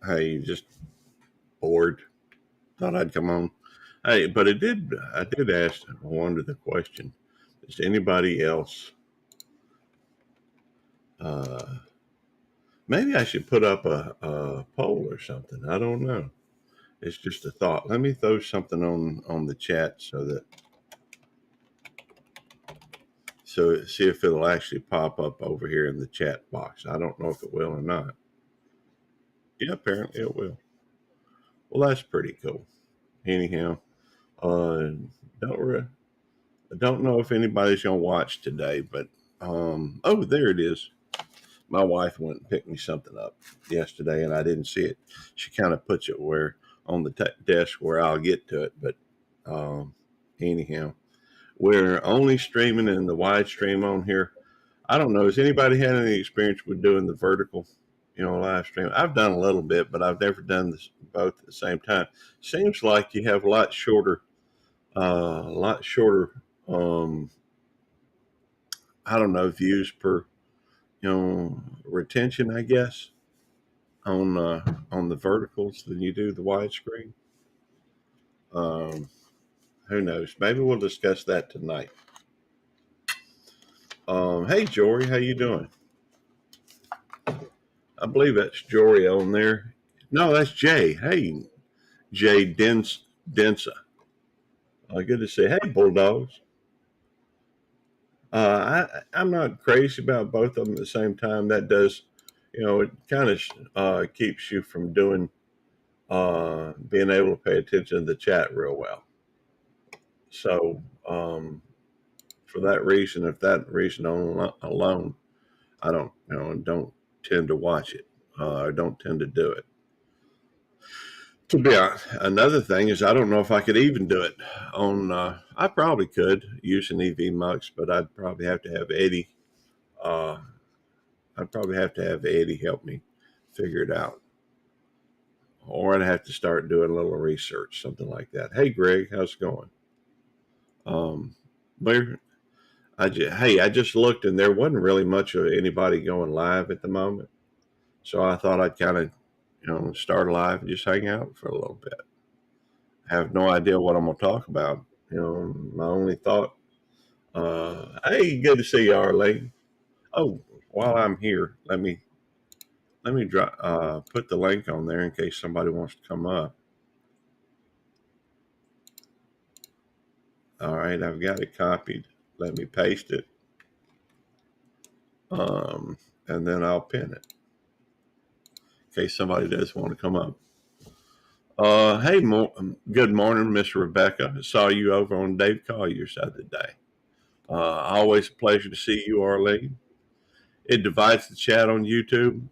Hey, just bored. Thought I'd come on. Hey, but I did ask, I wonder the question. Is anybody else, uh, maybe I should put up a poll or something. I don't know. It's just a thought. Let me throw something on the chat so see if it'll actually pop up over here in the chat box. I don't know if it will or not. Yeah, apparently it will. Well, that's pretty cool. Anyhow, uh, don't re- I don't know if anybody's gonna watch today, but oh, there it is. My wife went and picked me something up yesterday, and I didn't see it. She kind of puts it where on the desk where I'll get to it. But um, anyhow, we're only streaming in the wide stream on here. I don't know. Has anybody had any experience with doing the vertical, live stream? I've done a little bit, but I've never done this both at the same time. Seems like you have a lot shorter. I don't know, views per retention, I guess, on the verticals than you do the widescreen. Um, who knows? Maybe we'll discuss that tonight. Hey, Jory, how you doing? I believe that's Jory on there. No, that's Jay. Hey, Jay Densa. Good to see. Hey, Bulldogs. I'm not crazy about both of them at the same time. That does, it kind of keeps you from being able to pay attention to the chat real well. So for that reason, if that reason alone, I don't tend to watch it. I don't tend to do it. To be honest, another thing is I don't know if I could even do it on. I probably could using EV Mux, but I'd probably have to have Eddie. Uh, I'd probably have to have Eddie help me figure it out, or I'd have to start doing a little research, something like that. Hey, Greg, how's it going? Um, but I just looked and there wasn't really much of anybody going live at the moment. So I thought I'd kind of, start live and just hang out for a little bit. I have no idea what I'm going to talk about. My only thought, hey, good to see you, Arlene. Oh, while I'm here, put the link on there in case somebody wants to come up. All right, I've got it copied. Let me paste it. And then I'll pin it in case somebody does want to come up. Hey, good morning, Miss Rebecca. I saw you over on Dave Collier's the other day. Always a pleasure to see you, Arlene. It divides the chat on YouTube.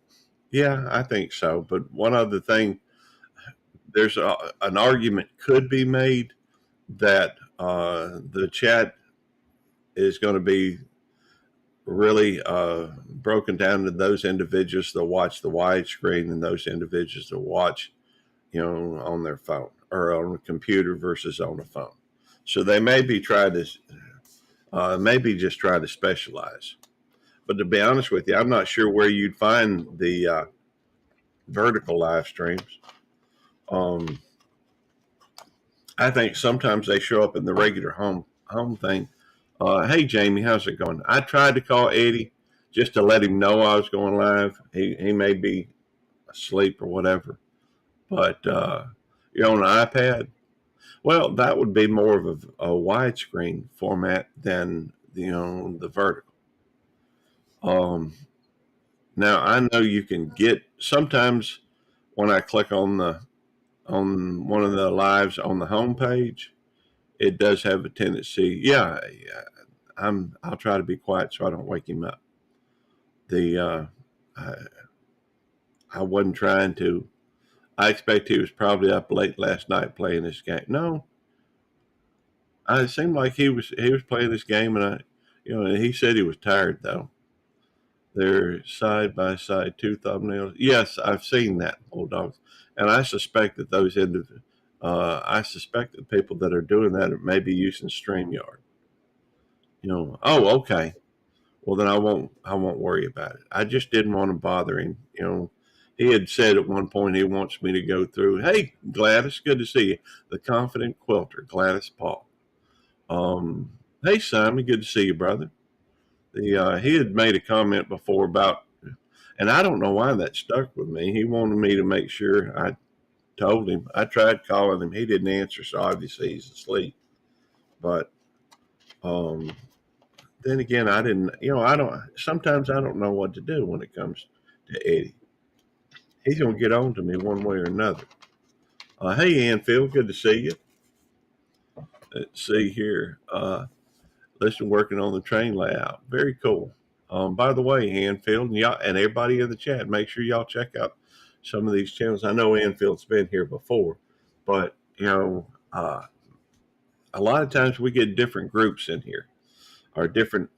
Yeah, I think so. But one other thing, an argument could be made that the chat is going to be really broken down to those individuals that watch the widescreen and those individuals that watch, on their phone or on a computer versus on a phone. So they may be trying to, maybe just trying to specialize. But to be honest with you, I'm not sure where you'd find the vertical live streams. Um, I think sometimes they show up in the regular home thing. Hey Jamie, how's it going? I tried to call Eddie just to let him know I was going live. He may be asleep or whatever, but you're on an iPad. Well, that would be more of a widescreen format than the vertical. Now I know you can get sometimes when I click on one of the lives on the home page, it does have a tendency. Yeah, I'll try to be quiet so I don't wake him up. The I, I wasn't trying to. I expect he was probably up late last night playing this game. No, it seemed like he was playing this game, and and he said he was tired though. They're side by side, two thumbnails. Yes, I've seen that, Bulldogs, and I suspect that I suspect that people that are doing that are maybe using StreamYard. Oh, okay. Well, then I won't worry about it. I just didn't want to bother him. he had said at one point he wants me to go through. Hey, Gladys, good to see you. The Confident Quilter, Gladys Paul. Hey, Simon, good to see you, brother. He had made a comment before about, and I don't know why that stuck with me. He wanted me to make sure I told him. I tried calling him. He didn't answer, so obviously he's asleep. But um, then again, I didn't. I don't. Sometimes I don't know what to do when it comes to Eddie. He's gonna get on to me one way or another. Hey, Anfield, good to see you. Let's see here. Listen, working on the train layout. Very cool. By the way, Anfield and y'all and everybody in the chat, make sure y'all check out some of these channels. I know Anfield's been here before, but a lot of times we get different groups in here, or different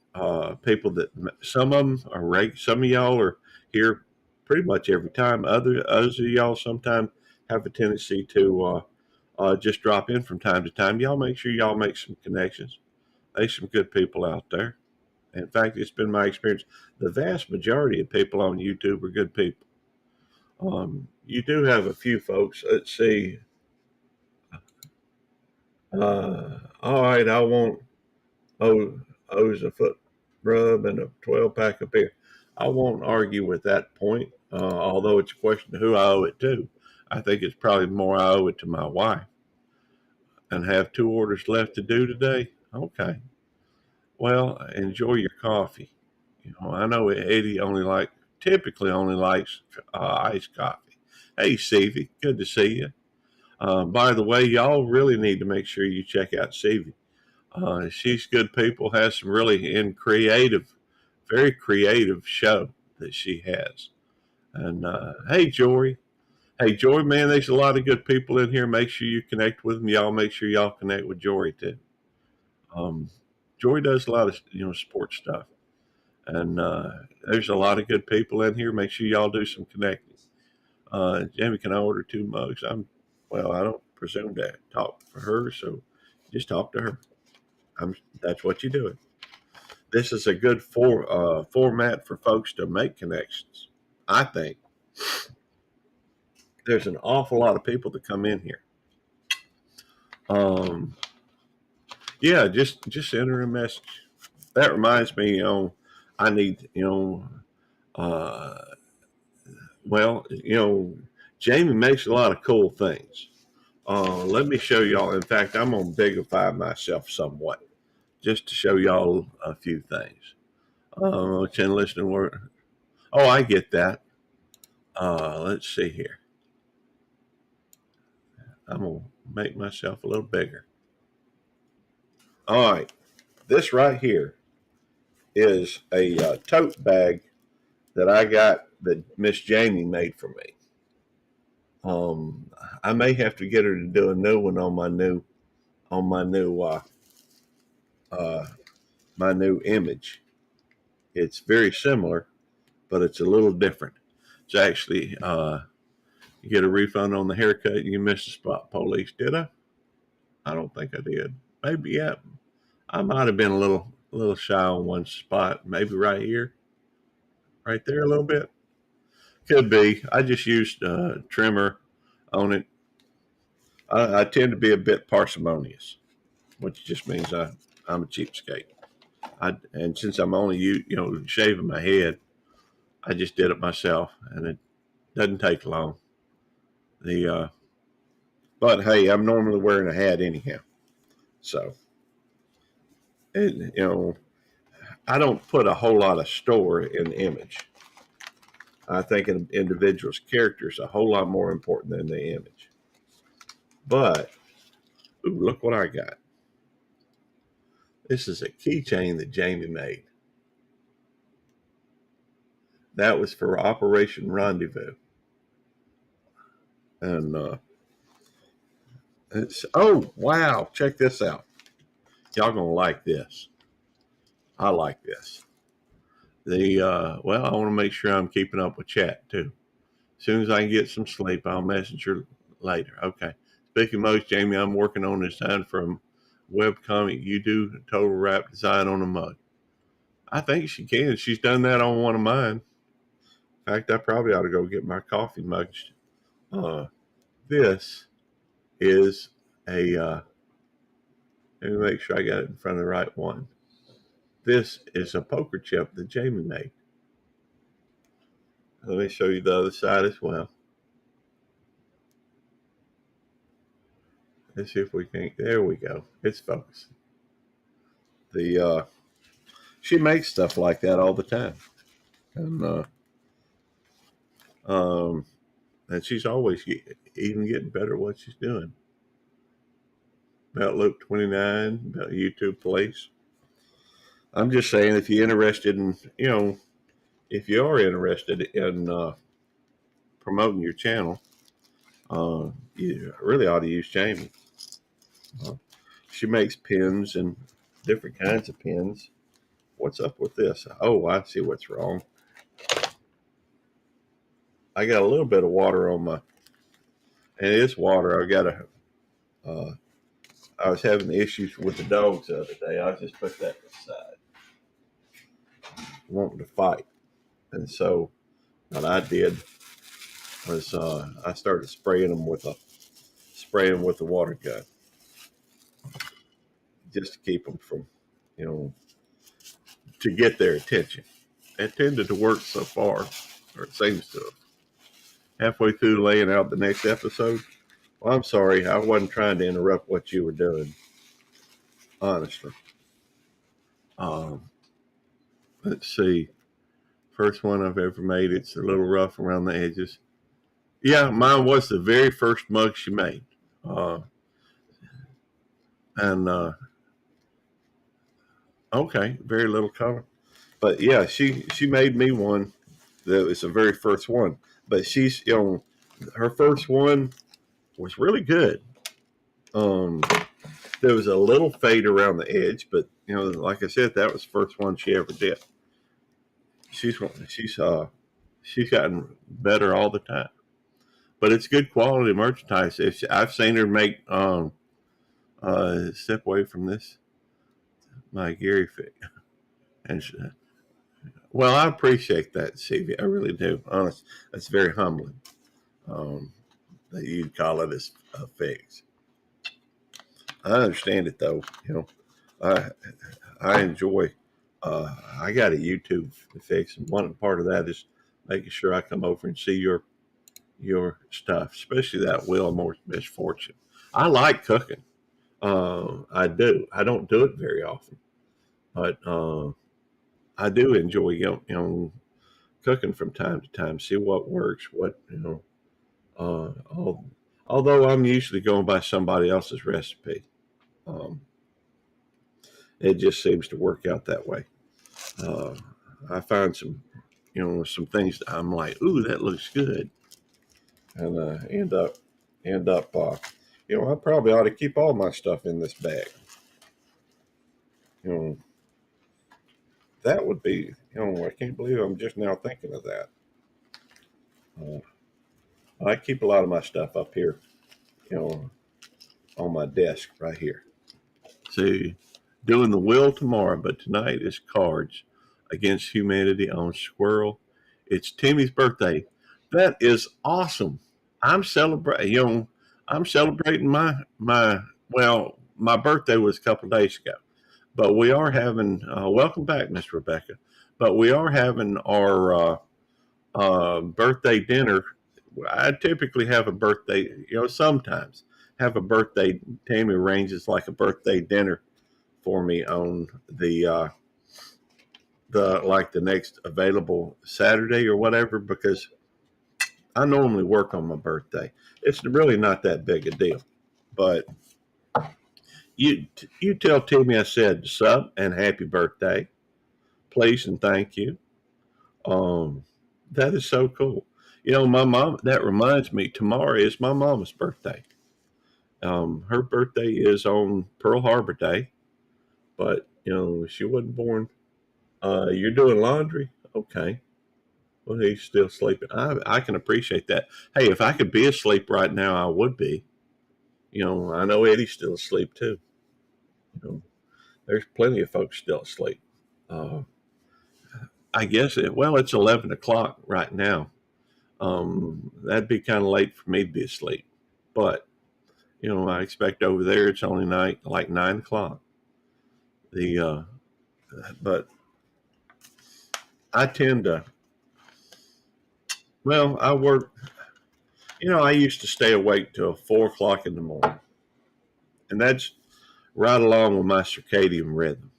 people that some of them are some of y'all are here pretty much every time. Others of y'all sometimes have a tendency to just drop in from time to time. Y'all make sure y'all make some connections. There's some good people out there. In fact, it's been my experience. The vast majority of people on YouTube are good people. You do have a few folks. Let's see. All right, I want O's a foot rub and a 12 pack of beer. I won't argue with that point, although it's a question of who I owe it to. I think it's probably more I owe it to my wife. And have 2 orders left to do today? Okay. Well, enjoy your coffee. I know Eddie typically only likes iced coffee. Hey, Stevie, good to see you. By the way, y'all really need to make sure you check out Stevie. She's good people, has some really very creative show that she has. And hey, Jory. Hey, Jory, man, there's a lot of good people in here. Make sure you connect with them. Y'all make sure y'all connect with Jory too. Um, Jory does a lot of sports stuff, and there's a lot of good people in here. Make sure y'all do some connecting. Jamie, can I order 2 mugs? I don't presume to talk for her, so just talk to her. That's what you're doing. This is a good format for folks to make connections. I think there's an awful lot of people that come in here. Um, yeah, just enter a message. That reminds me, I need, uh, well, Jamie makes a lot of cool things. Let me show y'all. In fact, I'm gonna bigify myself somewhat, just to show y'all a few things. 10 listening word. Oh, I get that. Let's see here. I'm gonna make myself a little bigger. All right, this right here is a tote bag that I got that Miss Jamie made for me. I may have to get her to do a new one on uh, my new image. It's very similar, but it's a little different. It's actually you get a refund on the haircut. You missed the spot, police. Did I? I don't think I did. Maybe yeah. I might have been a little shy on one spot. Maybe right here, right there, a little bit. Could be. I just used trimmer on it. I tend to be a bit parsimonious, which just means I'm a cheapskate. And since I'm only shaving my head, I just did it myself, and it doesn't take long. But hey, I'm normally wearing a hat anyhow, so I don't put a whole lot of store in the image. I think an individual's character is a whole lot more important than the image. But ooh, look what I got. This is a keychain that Jamie made. That was for Operation Rendezvous. And oh, wow, check this out. Y'all gonna like this. I like this. I want to make sure I'm keeping up with chat too. As soon as I can get some sleep, I'll message her later. Okay. Speaking of most, Jamie, I'm working on a design from webcomic. You do total wrap design on a mug. I think she can. She's done that on one of mine. In fact, I probably ought to go get my coffee mugs. This is a, let me make sure I got it in front of the right one. This is a poker chip that Jamie made. Let me show you the other side as well. Let's see if we can. There we go. It's focused. She makes stuff like that all the time, and um, and she's always even getting better at what she's doing. About Luke 29, about YouTube Police. I'm just saying, if you're interested in, if you are interested in promoting your channel, you really ought to use Jamie. Uh, she makes pins and different kinds of pins. What's up with this? Oh, I see what's wrong. I got a little bit of water on my, and it is water. I was having issues with the dogs the other day. I just put that aside, wanting to fight. And so what I did was I started spraying with the water gun, just to keep them from, you know, to get their attention. It tended to work so far, or it seems to have. Halfway through laying out the next episode, well, I'm sorry, I wasn't trying to interrupt what you were doing, honestly. Um, let's see. First one I've ever made. It's a little rough around the edges. Yeah, mine was the very first mug she made. Uh, and okay, very little color. But yeah, she made me one that was the very first one. But she's, her first one was really good. Um, there was a little fade around the edge, but like I said, that was the first one she ever did. She's she's gotten better all the time, but it's good quality merchandise. I've seen her make step away from this, my Gary fig, and well, I appreciate that, CV. I really do. Honest, that's very humbling. Um, that you'd call it as figs. I understand it though. I I enjoy. I got a YouTube fix, and one part of that is making sure I come over and see your stuff, especially that Wheel of More Misfortune. I like cooking. I do. I don't do it very often, but I do enjoy cooking from time to time. See what works. Uh, al- Although I'm usually going by somebody else's recipe, um, it just seems to work out that way. Uh, I find some things that I'm like, ooh, that looks good, and end up, I probably ought to keep all my stuff in this bag. You know, that would be, I can't believe I'm just now thinking of that. Uh, I keep a lot of my stuff up here, you know, on my desk right here. See, doing the will tomorrow, but tonight is cards against humanity on Squirrel. It's Timmy's birthday. That is awesome. I'm celebrating. I'm celebrating my birthday was a couple of days ago, but we are having. Welcome back, Miss Rebecca. But we are having our birthday dinner. I typically have a birthday. Sometimes have a birthday. Tammy arranges like a birthday dinner for me on the next available Saturday or whatever, because I normally work on my birthday. It's really not that big a deal, but you tell Timmy I said sup and happy birthday, please and thank you. Um, that is so cool. My mom. That reminds me. Tomorrow is my mama's birthday. Her birthday is on Pearl Harbor Day, but she wasn't born. You're doing laundry, okay? Well, he's still sleeping. I can appreciate that. Hey, if I could be asleep right now, I would be. I know Eddie's still asleep too. There's plenty of folks still asleep. Uh, I guess it's 11 o'clock right now. That'd be kind of late for me to be asleep. But, I expect over there it's only night like 9 o'clock. The But I tend to, I work, I used to stay awake till 4 o'clock in the morning. And that's right along with my circadian rhythm.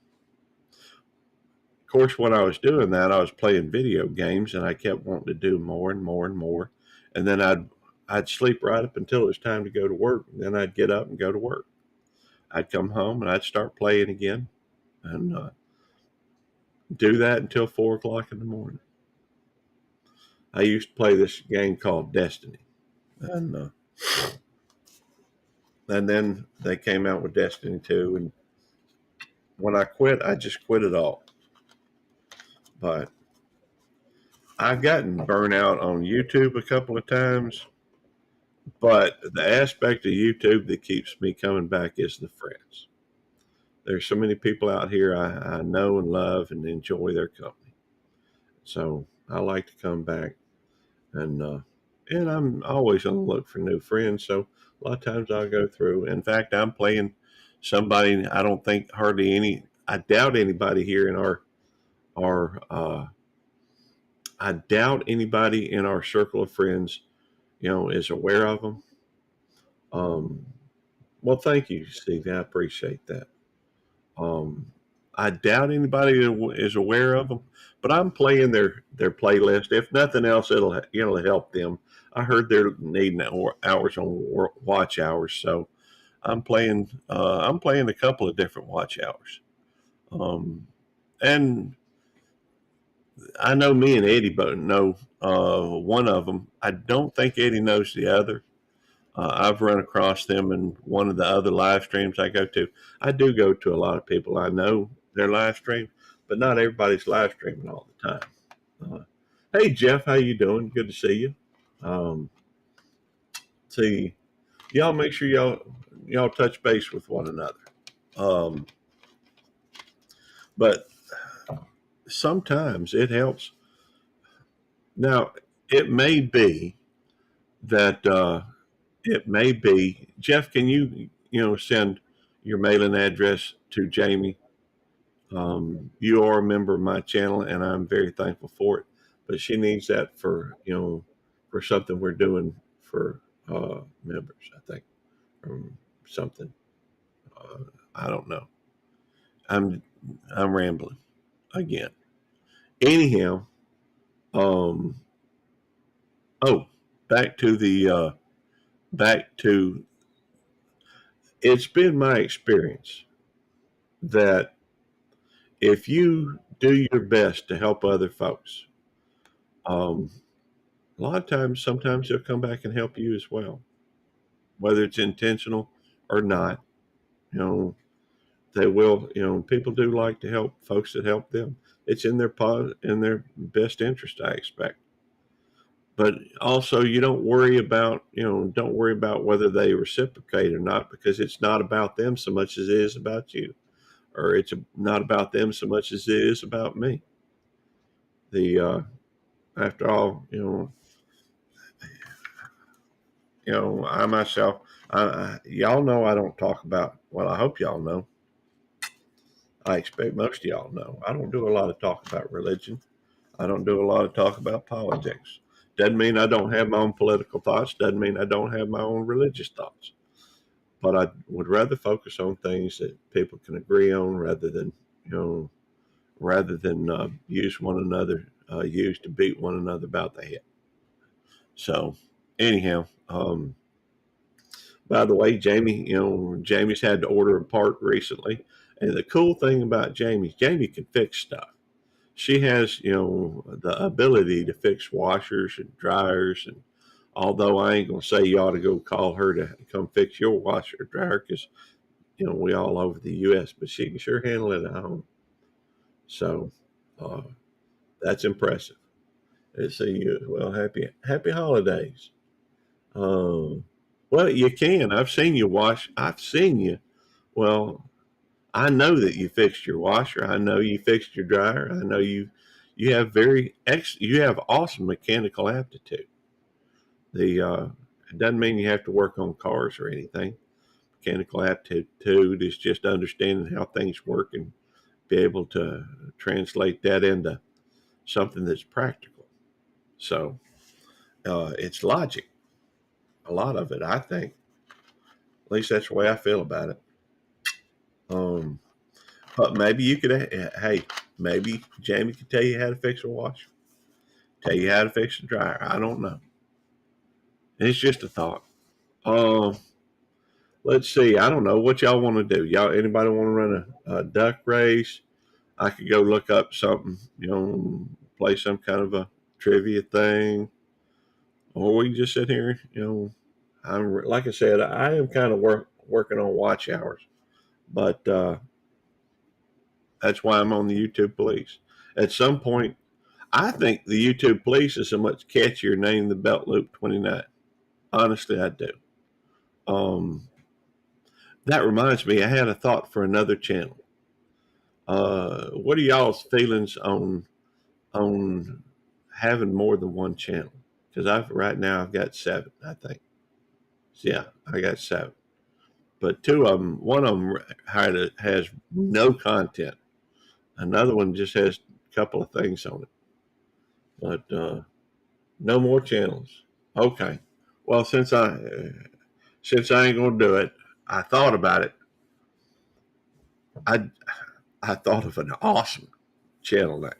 Of course, when I was doing that, I was playing video games and I kept wanting to do more and more and more. And then I'd sleep right up until it was time to go to work. And then I'd get up and go to work. I'd come home and I'd start playing again and do that until 4 o'clock in the morning. I used to play this game called Destiny. And then they came out with Destiny 2. And when I quit, I just quit it all. But I've gotten burnt out on YouTube a couple of times. But the aspect of YouTube that keeps me coming back is the friends. There's so many people out here I know and love and enjoy their company. So I like to come back and I'm always on the look for new friends. So a lot of times I'll go through. In fact, I'm playing somebody I don't think hardly any. I doubt anybody here in our I doubt anybody in our circle of friends, is aware of them. Um, well, thank you, Steve. I appreciate that. Um, I doubt anybody is aware of them, but I'm playing their playlist. If nothing else, it'll help them. I heard they're needing hours on watch hours, so I'm playing a couple of different watch hours. And I know me and Eddie both know one of them. I don't think Eddie knows the other. I've run across them in one of the other live streams I go to. I do go to a lot of people I know their live stream, but not everybody's live streaming all the time. Uh, hey Jeff, how you doing? Good to see you. Um, see, y'all make sure y'all touch base with one another. Um, but sometimes it helps. Now, it may be that it may be Jeff. Can you send your mailing address to Jamie? You are a member of my channel, and I'm very thankful for it. But she needs that for something we're doing for members. I think something. I don't know. I'm I'm rambling again. Anyhow, um, oh, back to the back to. It's been my experience that if you do your best to help other folks, um, a lot of times, sometimes they'll come back and help you as well, whether it's intentional or not. You know, they will. People do like to help folks that help them. It's in their best interest, I expect. But also, you don't worry about whether they reciprocate or not, because it's not about them so much as it is about you, or it's not about them so much as it is about me. The After all, I myself, y'all know I don't talk about. Well, I hope y'all know. I expect most of y'all know. I don't do a lot of talk about religion. I don't do a lot of talk about politics. Doesn't mean I don't have my own political thoughts. Doesn't mean I don't have my own religious thoughts. But I would rather focus on things that people can agree on rather than use one another, use to beat one another about the head. So, anyhow, by the way, Jamie's had to order a part recently. And the cool thing about Jamie can fix stuff. She has, the ability to fix washers and dryers. And although I ain't going to say you ought to go call her to come fix your washer or dryer because, we all over the U.S., but she can sure handle it at home. So uh, that's impressive. Let's see you. Well, happy holidays. Um, well, you can. I've seen you wash. I've seen you. Well, I know that you fixed your washer. I know you fixed your dryer. I know you have you have awesome mechanical aptitude. It doesn't mean you have to work on cars or anything. Mechanical aptitude is just understanding how things work and be able to translate that into something that's practical. So it's logic, a lot of it, I think. At least that's the way I feel about it. Um, but maybe you could, hey, maybe Jamie could tell you how to fix a washer, tell you how to fix a dryer. I don't know. It's just a thought. Um, let's see. I don't know what y'all want to do. Y'all, anybody want to run a duck race? I could go look up something, play some kind of a trivia thing, or we can just sit here. I'm like I said, I am kind of working on watch hours, but that's why I'm on the YouTube police. At some point, I think the YouTube police is a much catchier name than Belt Loop 29. Honestly, I do. Um, that reminds me, I had a thought for another channel. What are y'all's feelings on having more than one channel? Because right now I've got 7, I think. Yeah, I got 7. But 2 of them, one of them has no content. Another one just has a couple of things on it. But no more channels. Okay. Well, since I ain't gonna do it, I thought about it. I I thought of an awesome channel name.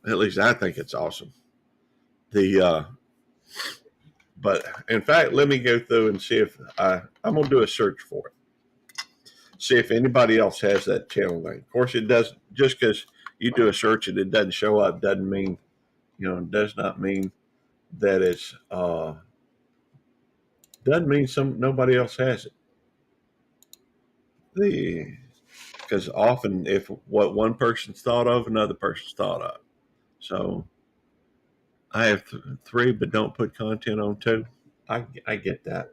At least I think it's awesome. The But in fact, let me go through and see if I'm gonna do a search for it. See if anybody else has that channel name. Of course, it does. Just because you do a search and it doesn't show up doesn't mean does not mean that it's doesn't mean nobody else has it. The Because often if what one person's thought of, another person's thought of. So I have 3, but don't put content on 2. I get that.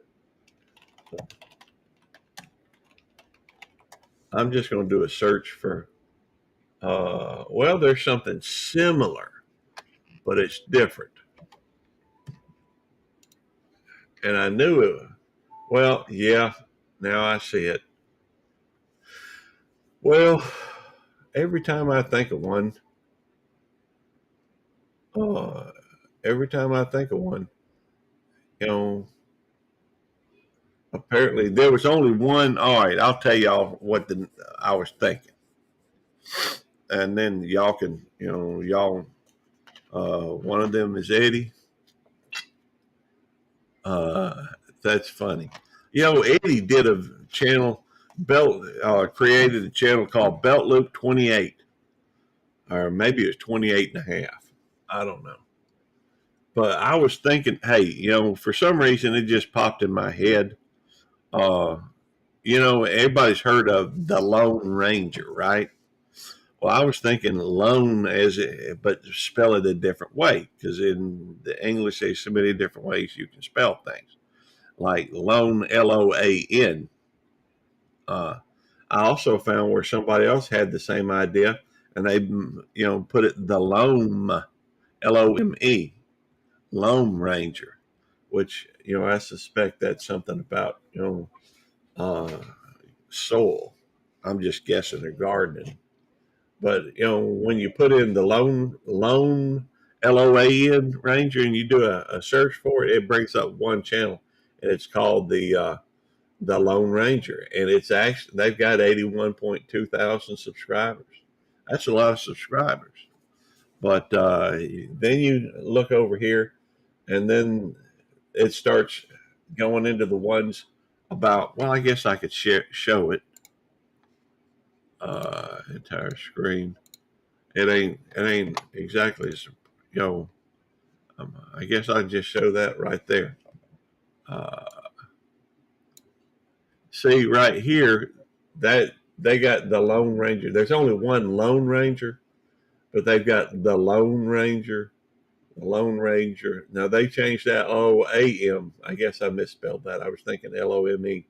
So I'm just going to do a search for. Well, there's something similar, but it's different. And I knew it. Well, yeah. Now I see it. Well, every time I think of one, uh, every time I think of one, you know, apparently there was only one. All right, I'll tell y'all what I was thinking, and then y'all can, y'all. One of them is Eddie. Uh, that's funny. Eddie did a channel. Belt created a channel called Belt Loop 28, or maybe it was 28 and a half. I don't know. But I was thinking, hey, for some reason it just popped in my head. Uh, everybody's heard of the Lone Ranger, right? Well, I was thinking lone but spell it a different way because in the English there's so many different ways you can spell things, like lone, Loan. Uh, I also found where somebody else had the same idea and they, put it the Lome, Lome, Lone Ranger, which I suspect that's something about uh, soil. I'm just guessing or gardening. But when you put in the lone Loan Ranger and you do a search for it, it brings up one channel, and it's called the Lone Ranger, and it's actually they've got 81.2 thousand subscribers. That's a lot of subscribers. But then you look over here, and then it starts going into the ones about. Well, I guess I could show it entire screen. It ain't exactly you know. I guess I just show that right there. Uh, See right here that they got the Lone Ranger. There's only one Lone Ranger, but they've got the Lone Ranger, the Lone Ranger. Now they changed that LOAM. I guess I misspelled that. I was thinking LOME,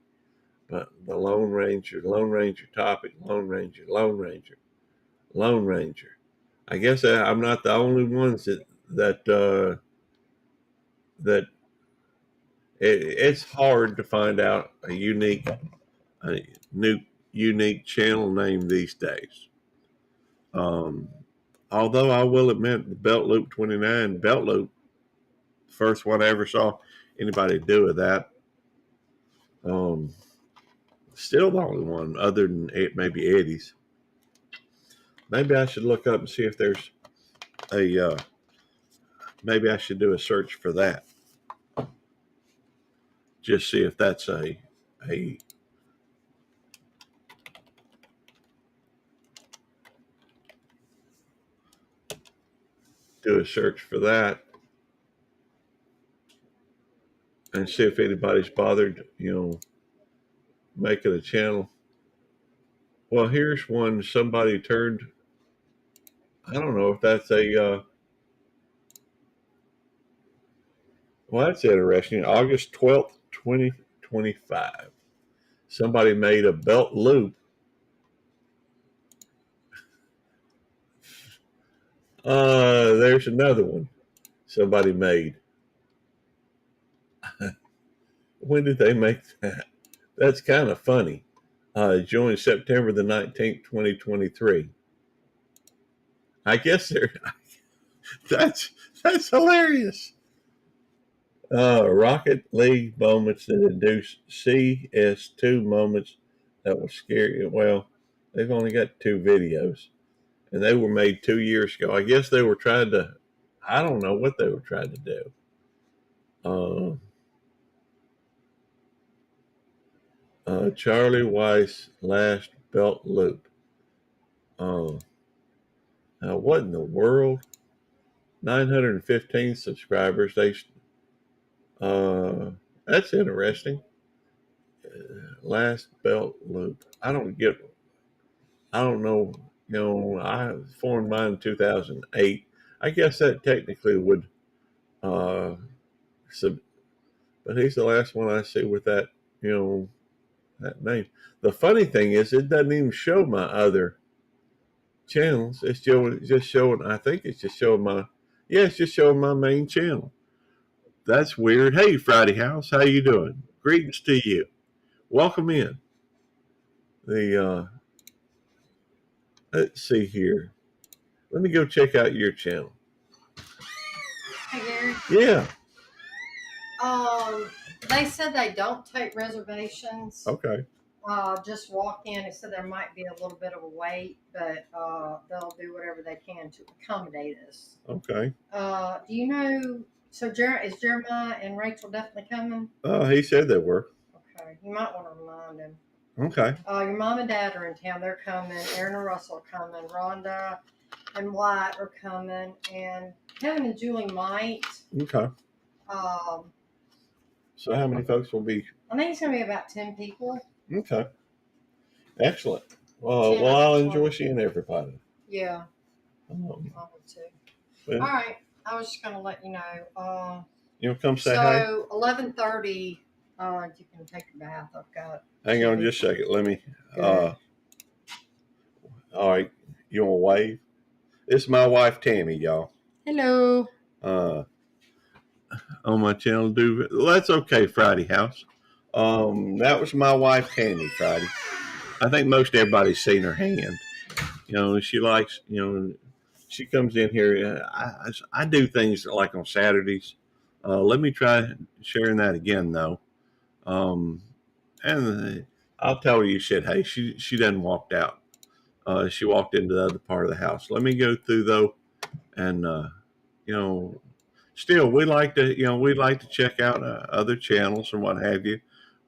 but the Lone Ranger topic, Lone Ranger, Lone Ranger, Lone Ranger. I guess I'm not the only ones that it's hard to find out a new unique channel name these days. Um, although I will admit the Belt Loop 29 Belt Loop, first one I ever saw anybody do with that. Um, Still the only one other than maybe Eddie's. Maybe I should look up and see if there's a. Maybe I should do a search for that. Just see if that's a. Do a search for that and see if anybody's bothered, making a channel. Well, here's one somebody turned. I don't know if that's a. Well, that's interesting. August 12th, 2025. Somebody made a belt loop. There's another one somebody made. When did they make that? That's kind of funny. Joined September the 19th, 2023. I guess they're that's that's hilarious. Rocket League moments that induce CS2 moments that were scary. Well, they've only got 2 videos, and they were made 2 years ago. I guess they were trying to. I don't know what they were trying to do. Charlie Weiss last belt loop. Uh, what in the world? 915 subscribers. Uh, that's interesting. Last belt loop. I don't know. I formed mine in 2008. I guess that technically would, uh, sub, but he's the last one I see with that, that name. The funny thing is, it doesn't even show my other channels. Just showing. I think it's just showing my. Yeah, it's just showing my main channel. That's weird. Hey, Friday House, how you doing? Greetings to you. Welcome in. The Let's see here. Let me go check out your channel. Hey, Gary. Yeah. They said they don't take reservations. Okay. Just walk in. They said there might be a little bit of a wait, but they'll do whatever they can to accommodate us. Okay. Do you know? So is Jeremiah and Rachel definitely coming? He said they were. Okay. You might want to remind him. Okay. Your mom and dad are in town. They're coming. Aaron and Russell are coming. Rhonda and Wyatt are coming. And Kevin and Julie might. Okay. So how many folks will be? I think it's going to be about 10 people. Okay. Excellent. Well, I'll enjoy seeing everybody. Yeah. I would too. Well, all right. I was just going to let you know. Come say hi. So 11:30, you can take a bath. I've got. Hang on just a second. Let me. All right. You want to wave? This is my wife Tammy, y'all. Hello. On my channel, that's okay. Friday House. That was my wife Tammy. Friday. I think most everybody's seen her hand. She likes. She comes in here. I do things like on Saturdays. Let me try sharing that again though. And I'll tell her you said, hey, she done walked out. She walked into the other part of the house. Let me go through though, and still we like to check out other channels and what have you.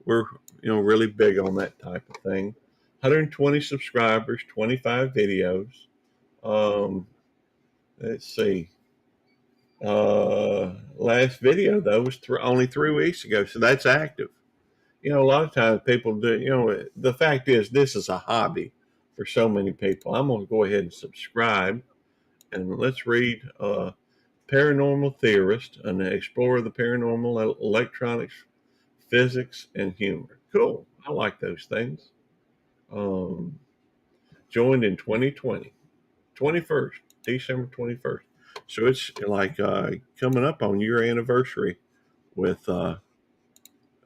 We're really big on that type of thing. 120 subscribers, 25 videos. Let's see. Last video though was only 3 weeks ago, so that's active. A lot of times people do. The fact is, this is a hobby for so many people. I'm going to go ahead and subscribe, and let's read Paranormal Theorist, an explorer of the paranormal, electronics, physics, and humor. Cool. I like those things. Joined in 2020, 21st. December 21st. So it's like coming up on your anniversary with,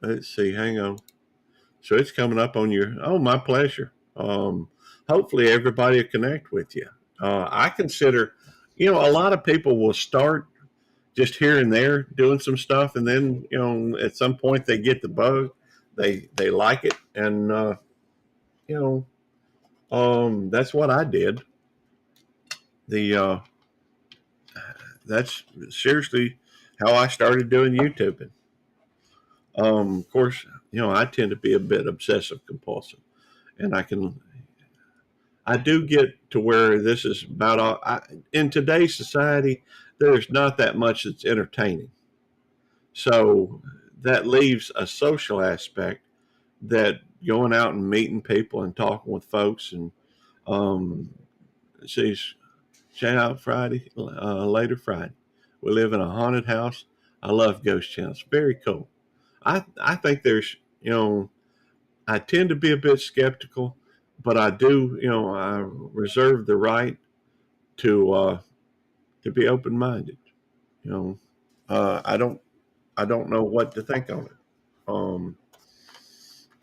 let's see, hang on. So it's coming up on your, oh, my pleasure. Hopefully everybody will connect with you. I consider, a lot of people will start just here and there doing some stuff, and then at some point they get the bug, they like it, and you know that's what I did. The That's seriously how I started doing YouTubing. Of course, I tend to be a bit obsessive compulsive, and I do get to where this is about all. In today's society, there's not that much that's entertaining. So that leaves a social aspect, that going out and meeting people and talking with folks, and um, see, shout out Friday, later Friday. We live in a haunted house. I love ghost channels. Very cool. I think there's, I tend to be a bit skeptical, but I do, I reserve the right to be open minded. You know, I don't know what to think on it. Um,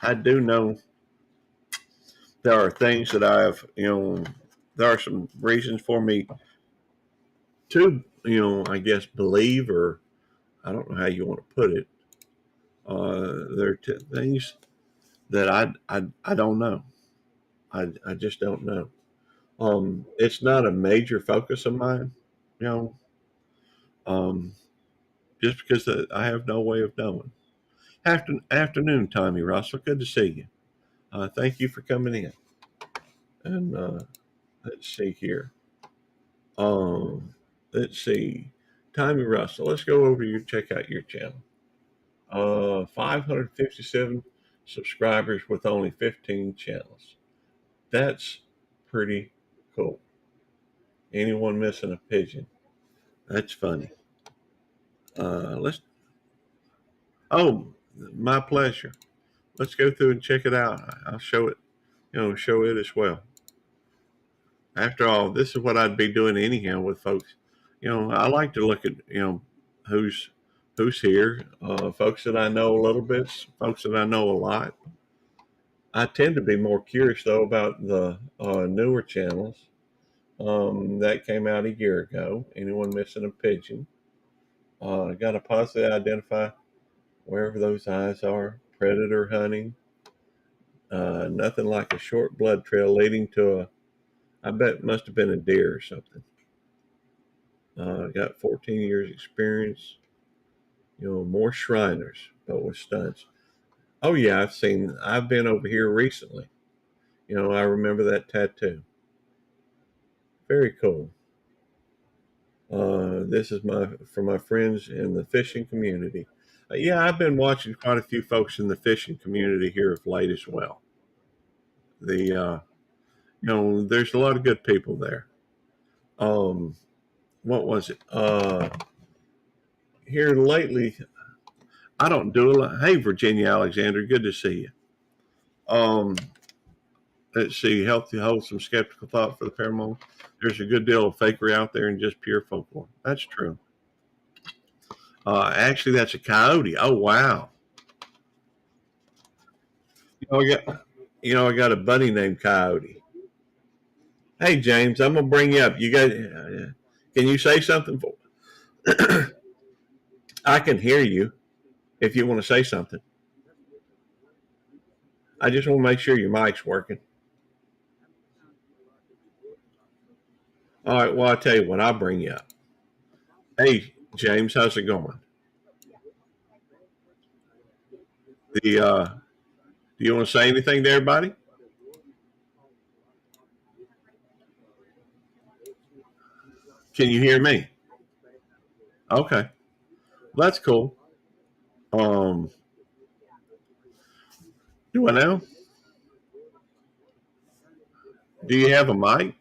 I do know there are things that there are some reasons for me to, I guess believe, or I don't know how you want to put it. There are things that I don't know. I just don't know. It's not a major focus of mine, you know, um, just because I have no way of knowing. Afternoon, Tommy Russell. Good to see you. Thank you for coming in. And let's see here. Um, let's see. Tommy Russell. Let's go over here, check out your channel. 557 subscribers with only 15 channels. That's pretty cool. Anyone missing a pigeon? That's funny. Let's. Oh, my pleasure. Let's go through and check it out. I'll show it. Show it as well. After all, this is what I'd be doing anyhow with folks. I like to look at who's who's here. Folks that I know a little bit, folks that I know a lot. I tend to be more curious though about the newer channels. That came out a year ago. Anyone missing a pigeon? Got to positively identify wherever those eyes are. Predator hunting. Nothing like a short blood trail leading to I bet it must have been a deer or something. Got 14 years experience. More Shriners, but with stunts. Oh yeah, I've been over here recently. I remember that tattoo. Very cool. This is for my friends in the fishing community. Yeah, I've been watching quite a few folks in the fishing community here of late as well. The there's a lot of good people there. Um, what was it? Here lately, I don't do a lot. Hey, Virginia Alexander, good to see you. Um, let's see, healthy, wholesome, skeptical thought for the paranormal. There's a good deal of fakery out there and just pure folklore. That's true. Actually, that's a coyote. Oh wow. I got a buddy named Coyote. Hey James, I'm gonna bring you up. You got? Can you say something? I can hear you if you want to say something. I just want to make sure your mic's working. All right. Well, I'll tell you what. I'll bring you up. Hey James, how's it going? The Do you want to say anything to everybody? Can you hear me? Okay, well, that's cool. Um, do I know? Do you have a mic?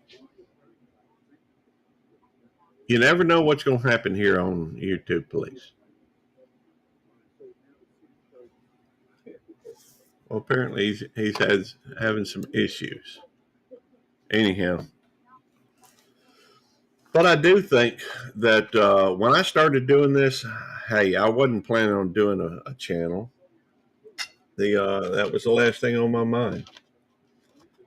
You never know what's going to happen here on YouTube, please. Well, apparently he's having some issues. Anyhow, But I do think that when I started doing this, hey, I wasn't planning on doing a channel. That was the last thing on my mind.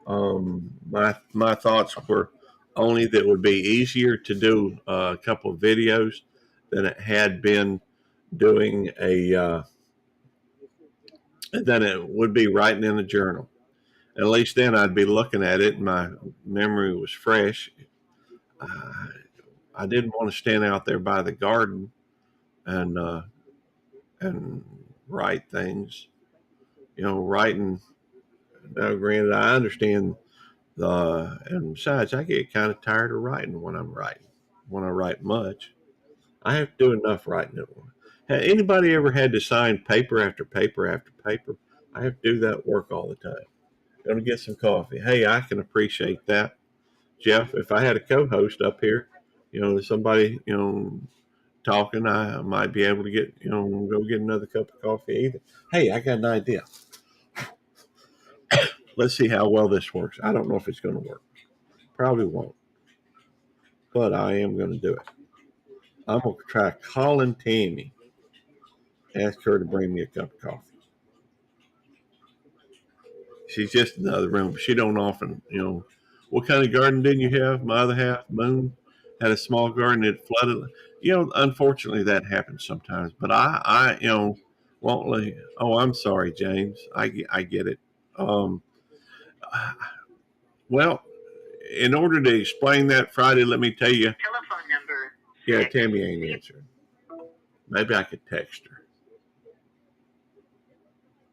My thoughts were only that it would be easier to do a couple of videos than it had been doing a than it would be writing in a journal. At least then I'd be looking at it and my memory was fresh. Uh, I didn't want to stand out there by the garden and and write things. Writing. Now, granted, I understand and besides, I get kind of tired of writing when I'm writing. When I write much, I have to do enough writing at once. Has anybody ever had to sign paper after paper after paper? I have to do that work all the time. Going to get some coffee. Hey, I can appreciate that, Jeff. If I had a co-host up here, somebody, talking, I might be able to get, go get another cup of coffee either. Hey, I got an idea. Let's see how well this works. I don't know if it's going to work. Probably won't, but I am going to do it. I'm going to try calling Tammy, ask her to bring me a cup of coffee. She's just in the other room. She don't often, what kind of garden didn't you have? My other half, Moon, had a small garden. It flooded. Unfortunately, that happens sometimes. But won't let. Oh, I'm sorry, James. I get it. Um, well, in order to explain that Friday, let me tell you. Telephone number. Yeah, Tammy ain't answering. Maybe I could text her.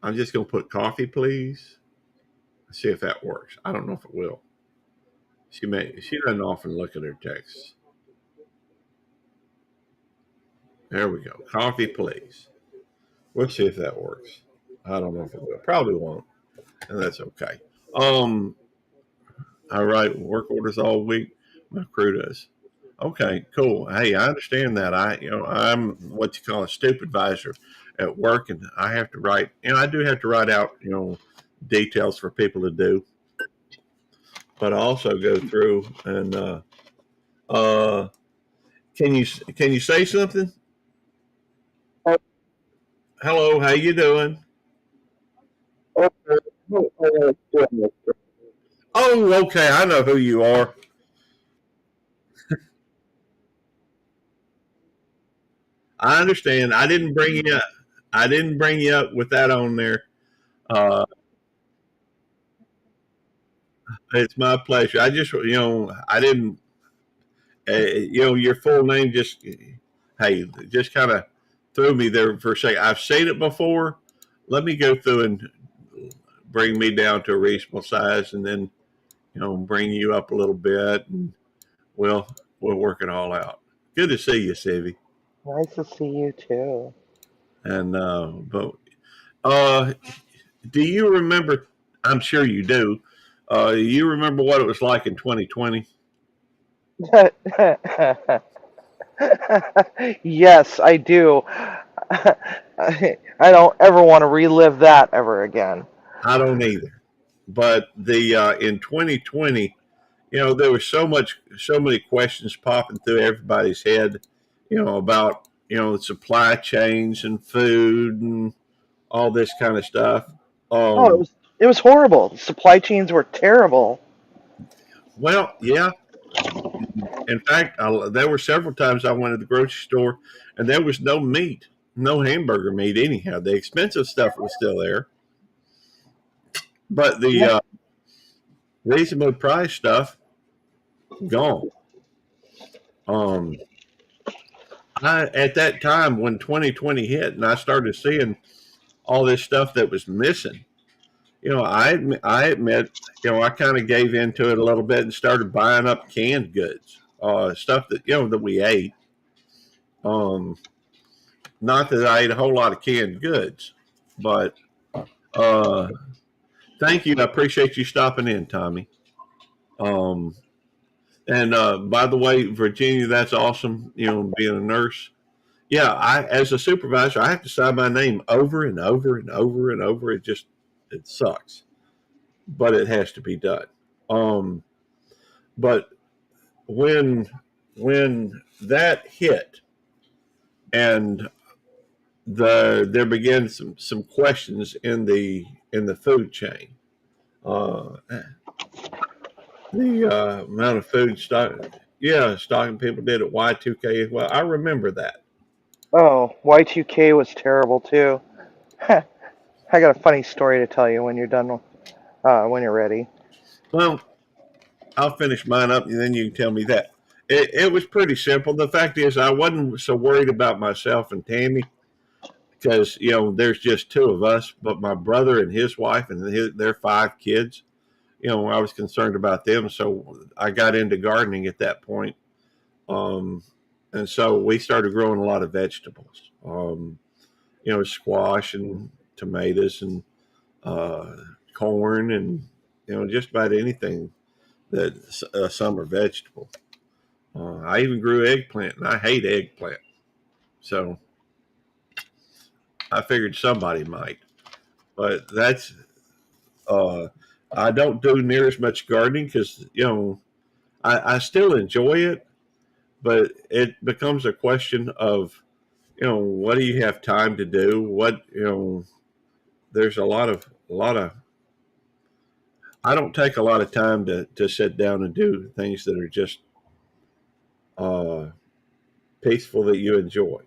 I'm just gonna put coffee, please. See if that works. I don't know if it will. She doesn't often look at her texts. There we go. Coffee, please. We'll see if that works. I don't know if it will. Probably won't, and that's okay. Um, I write work orders all week. My crew does. Okay, cool. Hey, I understand that. I'm what you call a supervisor at work, and I have to write. I do have to write out, details for people to do. But I also go through and uh, can you say something? Hello, how you doing? Oh, okay, I know who you are. I understand. I didn't bring you up. I didn't bring you up with that on there. Uh, it's my pleasure. I just, I didn't, your full name just, hey, just kind of threw me there for a second. I've seen it before. Let me go through and bring me down to a reasonable size, and then bring you up a little bit, and we'll we'll work it all out. Good to see you, Sivy. Nice to see you too. And but uh, do you remember? I'm sure you do. You remember what it was like in 2020? Yes, I do. I don't ever want to relive that ever again. I don't either. But the in 2020, there was so many questions popping through everybody's head, about supply chains and food and all this kind of stuff. Oh, Um, it was horrible. The supply chains were terrible. well, yeah. In fact, there were several times I went to the grocery store and there was no meat, no hamburger meat. Anyhow, the expensive stuff was still there, but the Yeah. reasonable price stuff gone. Um, at that time when 2020 hit and I started seeing all this stuff that was missing, I admit, I kind of gave into it a little bit and started buying up canned goods, stuff that that we ate. Um, Not that I ate a whole lot of canned goods, but uh, thank you. I appreciate you stopping in, Tommy. Um, and by the way, Virginia, that's awesome. Being a nurse. Yeah, as a supervisor, I have to sign my name over and over and over and over. It sucks, but it has to be done. Um, but when when that hit, and there began some questions in the food chain. Uh, the amount of food stocking people did at Y2K. Well, I remember that. Oh, Y2K was terrible too. I got a funny story to tell you when you're done, when you're ready. Well, I'll finish mine up, and then you can tell me that. It was pretty simple. The fact is, I wasn't so worried about myself and Tammy because there's just two of us, but my brother and his wife and their five kids. I was concerned about them, so I got into gardening at that point. And so we started growing a lot of vegetables. Squash and tomatoes and uh, corn and just about anything that's a summer vegetable. I even grew eggplant, and I hate eggplant. So I figured somebody might. But that's uh, I don't do near as much gardening because I still enjoy it, but it becomes a question of what do you have time to do? What there's a lot of I don't take a lot of time to sit down and do things that are just uh, peaceful that you enjoy.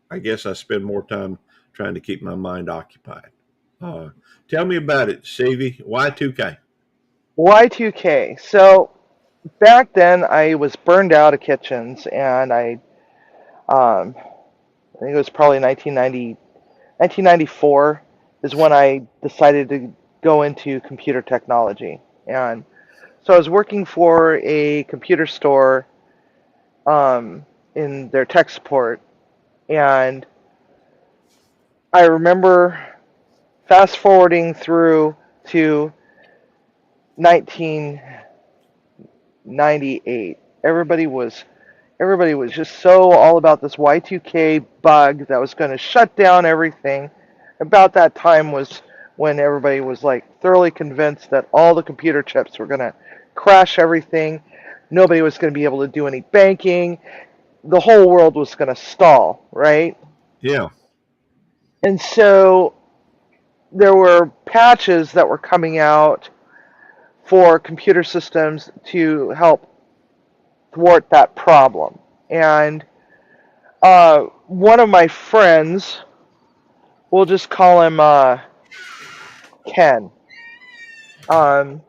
I guess I spend more time trying to keep my mind occupied. Uh, Tell me about it, Stevie. Y2K. Y2K. So back then, I was burned out of kitchens, and I think it was probably 1994 is when I decided to go into computer technology. And so I was working for a computer store in their tech support, and I remember fast forwarding through to 1998. Everybody was just so all about this Y2K bug that was going to shut down everything. About that time was when everybody was like thoroughly convinced that all the computer chips were going to crash everything. Nobody was going to be able to do any banking. The whole world was going to stall, right? Yeah, And so there were patches that were coming out for computer systems to help thwart that problem. And one of my friends, we'll just call him Ken, um,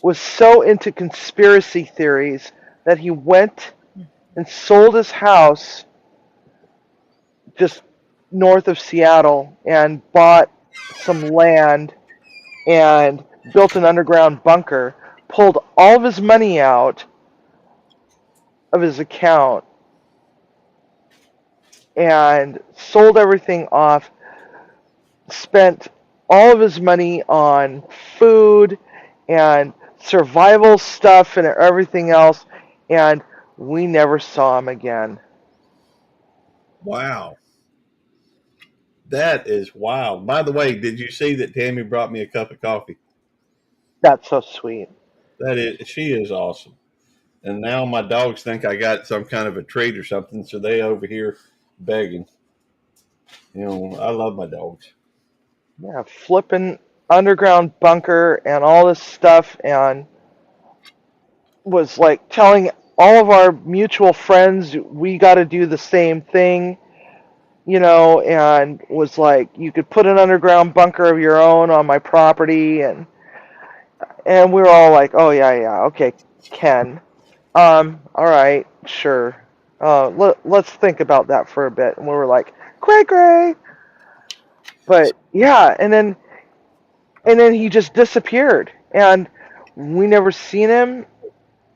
was so into conspiracy theories that he went and sold his house just north of Seattle and bought some land and built an underground bunker, pulled all of his money out of his account, and sold everything off, spent all of his money on food and survival stuff and everything else, and we never saw him again. wow, that is wild. By the way, did you see that Tammy brought me a cup of coffee? That's so sweet. She is awesome. And now my dogs think I got some kind of a treat or something, so they over here begging. I love my dogs. Yeah, flipping underground bunker and all this stuff, and was like telling all of our mutual friends we got to do the same thing, and was like, you could put an underground bunker of your own on my property, and we were all like, oh yeah, yeah, okay, Ken, all right, sure, let's think about that for a bit. And we were like, cray cray. But yeah, and then he just disappeared, and we never seen him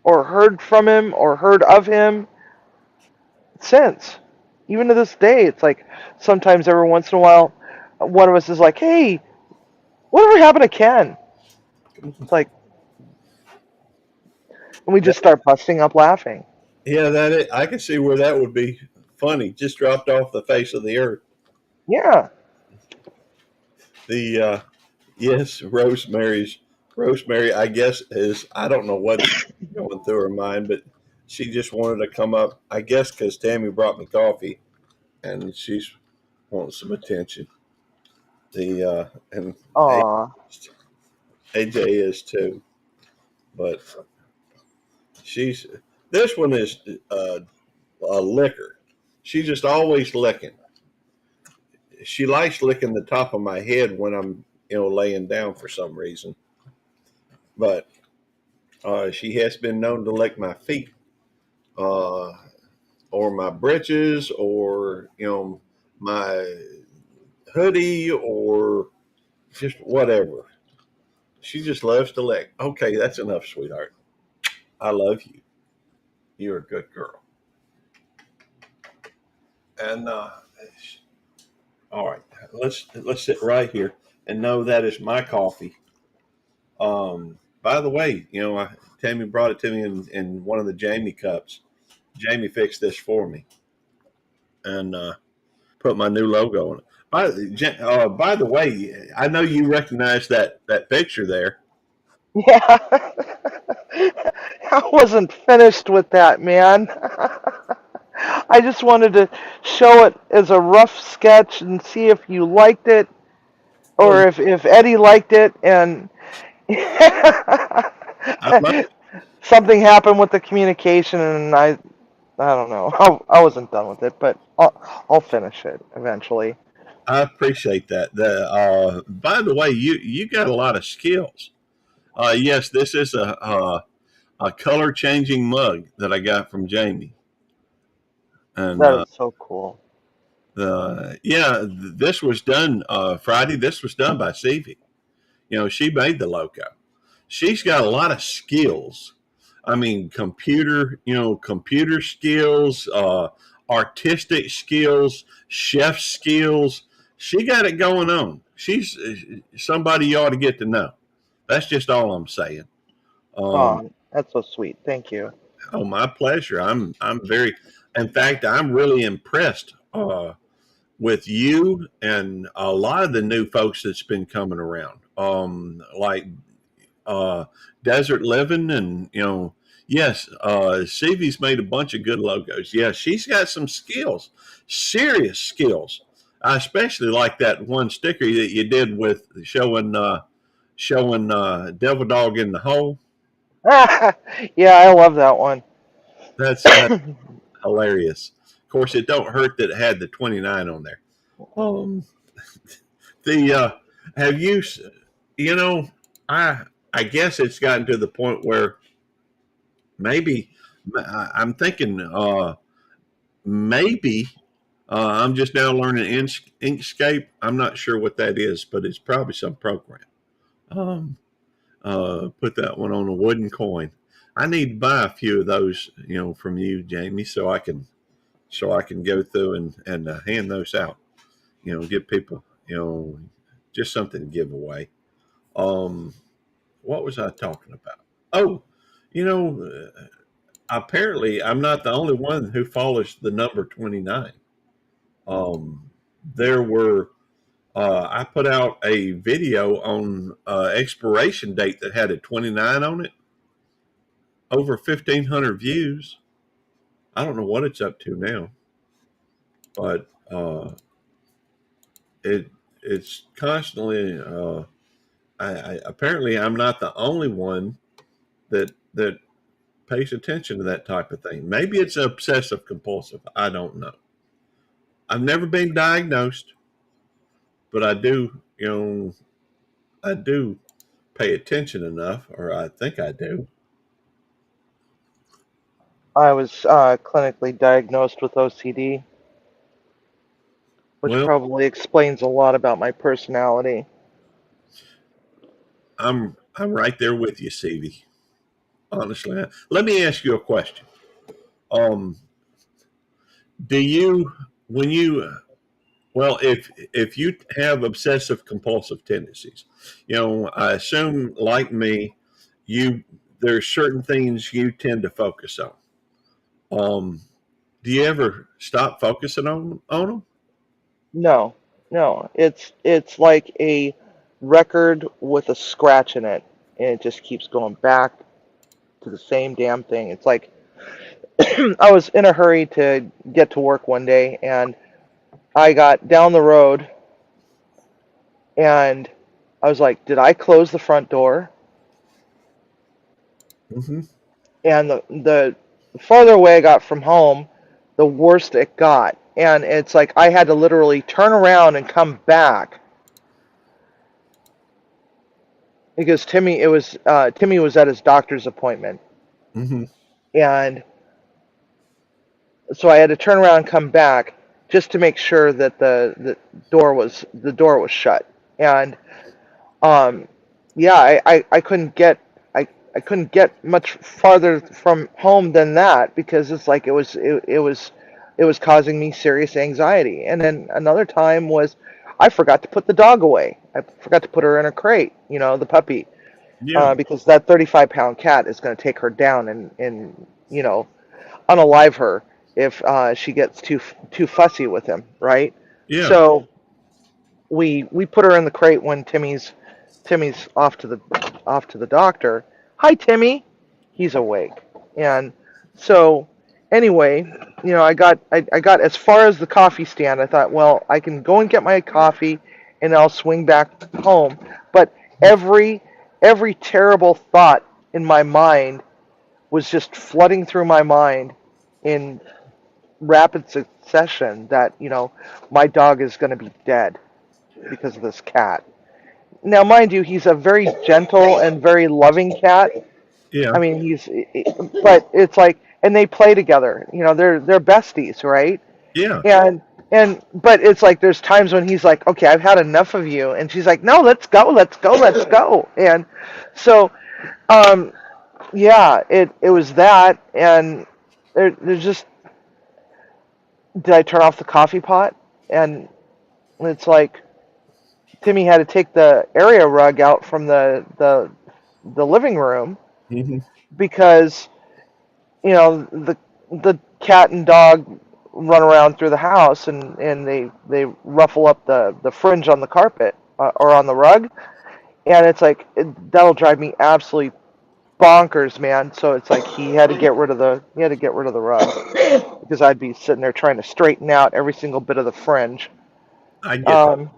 or heard from him or heard of him since. Even to this day, it's like sometimes every once in a while, one of us is like, "Hey, whatever happened to Ken?" It's like, and we just start busting up laughing. Yeah, I can see where that would be funny. Just dropped off the face of the earth. Yeah, The yes, Rosemary. I guess is I don't know what's going through her mind, but She just wanted to come up, I guess, because Tammy brought me coffee, and she's wanting some attention. The and Aw. AJ is too, but she's this one is a licker. She's just always licking. She likes licking the top of my head when I'm laying down for some reason, but she has been known to lick my feet. Uh, or my britches, or my hoodie, or just whatever. She just loves to lick. Okay, that's enough, sweetheart. I love you. You're a good girl. And all right, let's sit right here and know that is my coffee. By the way, Tammy brought it to me in one of the Jamie cups. Jamie fixed this for me and put my new logo on it. By the way, I know you recognize that picture there. Yeah. I wasn't finished with that, man. I just wanted to show it as a rough sketch and see if you liked it Well, or if Eddie liked it and I love it. something happened with the communication and I don't know. I wasn't done with it, but I'll finish it eventually. I appreciate that. By the way, you got a lot of skills. Yes, this is a color changing mug that I got from Jamie, and That is so cool. this was done Friday. This was done by Stevie. She made the logo. She's got a lot of skills. I mean, computer skills, artistic skills, chef skills. She got it going on. She's somebody you ought to get to know. That's just all I'm saying. Um, Oh, that's so sweet. Thank you. oh, my pleasure. I'm very. In fact, I'm really impressed with you and a lot of the new folks that's been coming around. Like uh, Desert Living, and yes, Stevie's made a bunch of good logos. Yeah, she's got some skills, serious skills. I especially like that one sticker that you did with showing Devil Dog in the hole. Yeah, I love that one. That's hilarious. Of course, it don't hurt that it had the 29 on there. Um, the have you you know I guess it's gotten to the point where maybe I'm thinking maybe I'm just now learning Inkscape. I'm not sure what that is, but it's probably some program. Um, put that one on a wooden coin. I need to buy a few of those, from you, Jamie, so I can go through and hand those out. Give people, just something to give away. Um, what was I talking about? Oh, you know, apparently I'm not the only one who follows the number 29. There were I put out a video on expiration date that had a 29 on it, over 1,500 views. I don't know what it's up to now, but it's constantly. Apparently, I'm not the only one that pays attention to that type of thing. Maybe it's obsessive compulsive. I don't know. I've never been diagnosed, but I do pay attention enough, or I think I do. I was clinically diagnosed with OCD, which Well, probably explains a lot about my personality. I'm right there with you, CV. Honestly, let me ask you a question. Um, do you when you well, if you have obsessive compulsive tendencies, I assume like me, you there's certain things you tend to focus on. Um, do you ever stop focusing on them? No, no, it's like a record with a scratch in it, and it just keeps going back to the same damn thing. It's like I was in a hurry to get to work one day, and I got down the road, and I was like, "Did I close the front door?" Hmm. And the farther away I got from home, the worse it got. And it's like I had to literally turn around and come back because Timmy was at his doctor's appointment, Hmm. and so I had to turn around and come back just to make sure that the door was shut. And um, yeah, I couldn't get I couldn't get much farther from home than that because it's like it was causing me serious anxiety. And then another time was I forgot to put the dog away. I forgot to put her in a crate, the puppy, Yeah. because that 35-pound cat is going to take her down and unalive her if she gets too fussy with him, right? Yeah. So we put her in the crate when Timmy's off to the doctor. Hi, Timmy. He's awake. And so anyway, I got as far as the coffee stand. I thought, well, I can go and get my coffee and I'll swing back home. But every every terrible thought in my mind was just flooding through my mind in rapid succession that, my dog is going to be dead because of this cat. Now, mind you, he's a very gentle and very loving cat. Yeah. I mean, but it's like, and they play together. They're besties, right? Yeah. But it's like there's times when he's like, okay, I've had enough of you, and she's like, no, let's go, let's go, let's go. And so, um, yeah, it was that, and there's just, did I turn off the coffee pot? And it's like Timmy had to take the area rug out from the living room Hmm. because the cat and dog run around through the house and they ruffle up the fringe on the carpet or on the rug, and it's like that'll drive me absolutely bonkers, man. So it's like he had to get rid of the rug because I'd be sitting there trying to straighten out every single bit of the fringe. I get that. Um,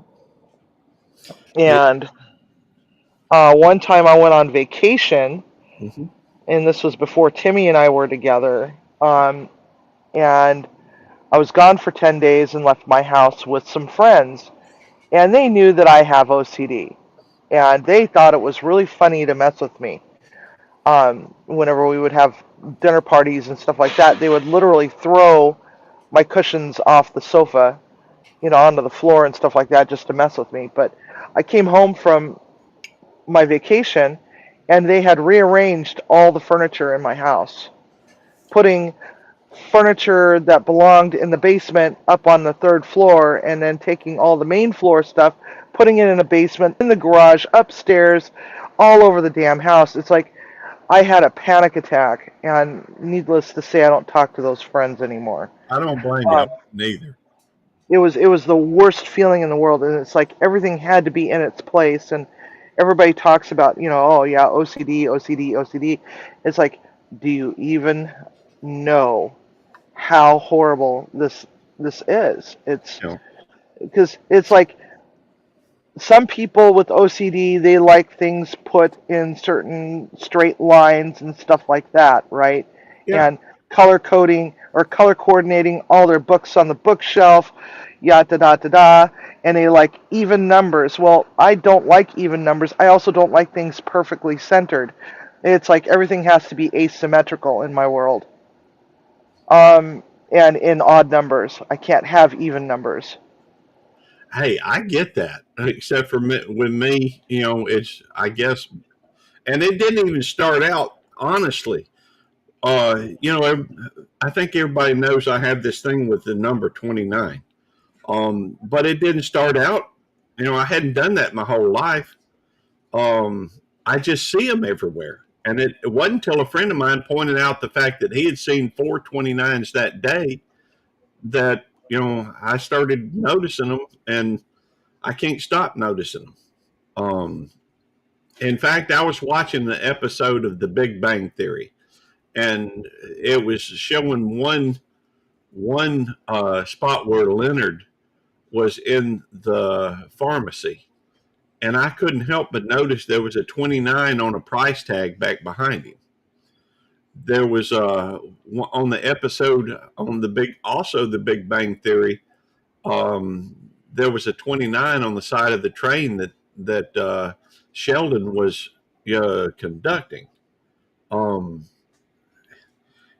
Yeah. and one time I went on vacation, Hmm. and this was before Timmy and I were together. And I was gone for 10 days and left my house with some friends, and they knew that I have OCD, and they thought it was really funny to mess with me. Whenever we would have dinner parties and stuff like that, they would literally throw my cushions off the sofa, onto the floor and stuff like that just to mess with me. But I came home from my vacation, and they had rearranged all the furniture in my house, putting furniture that belonged in the basement up on the third floor, and then taking all the main floor stuff, putting it in the basement, in the garage, upstairs, all over the damn house. It's like I had a panic attack, and needless to say, I don't talk to those friends anymore. I don't blame you. I Uh, wouldn't either. it was the worst feeling in the world, and it's like everything had to be in its place, and everybody talks about, oh yeah, OCD, OCD, OCD. It's like, do you even know how horrible this is? It's You know, because it's like some people with OCD, they like things put in certain straight lines and stuff like that, right? yeah. And color coding or color coordinating all their books on the bookshelf, yada da da da, and they like even numbers. Well, I don't like even numbers. I also don't like things perfectly centered. It's like everything has to be asymmetrical in my world. And in odd numbers. I can't have even numbers. Hey, I get that. Except for me, with me, it's I guess, and it didn't even start out honestly. I think everybody knows I have this thing with the number 29. But it didn't start out. I hadn't done that my whole life. Um, I just see them everywhere. And it wasn't until a friend of mine pointed out the fact that he had seen 429s that day that, I started noticing them and I can't stop noticing them. In fact, I was watching the episode of The Big Bang Theory, and it was showing one spot where Leonard was in the pharmacy, and I couldn't help but notice there was a 29 on a price tag back behind him. There was on the episode on the Big Bang Theory. There was a 29 on the side of the train that Sheldon was conducting. Um,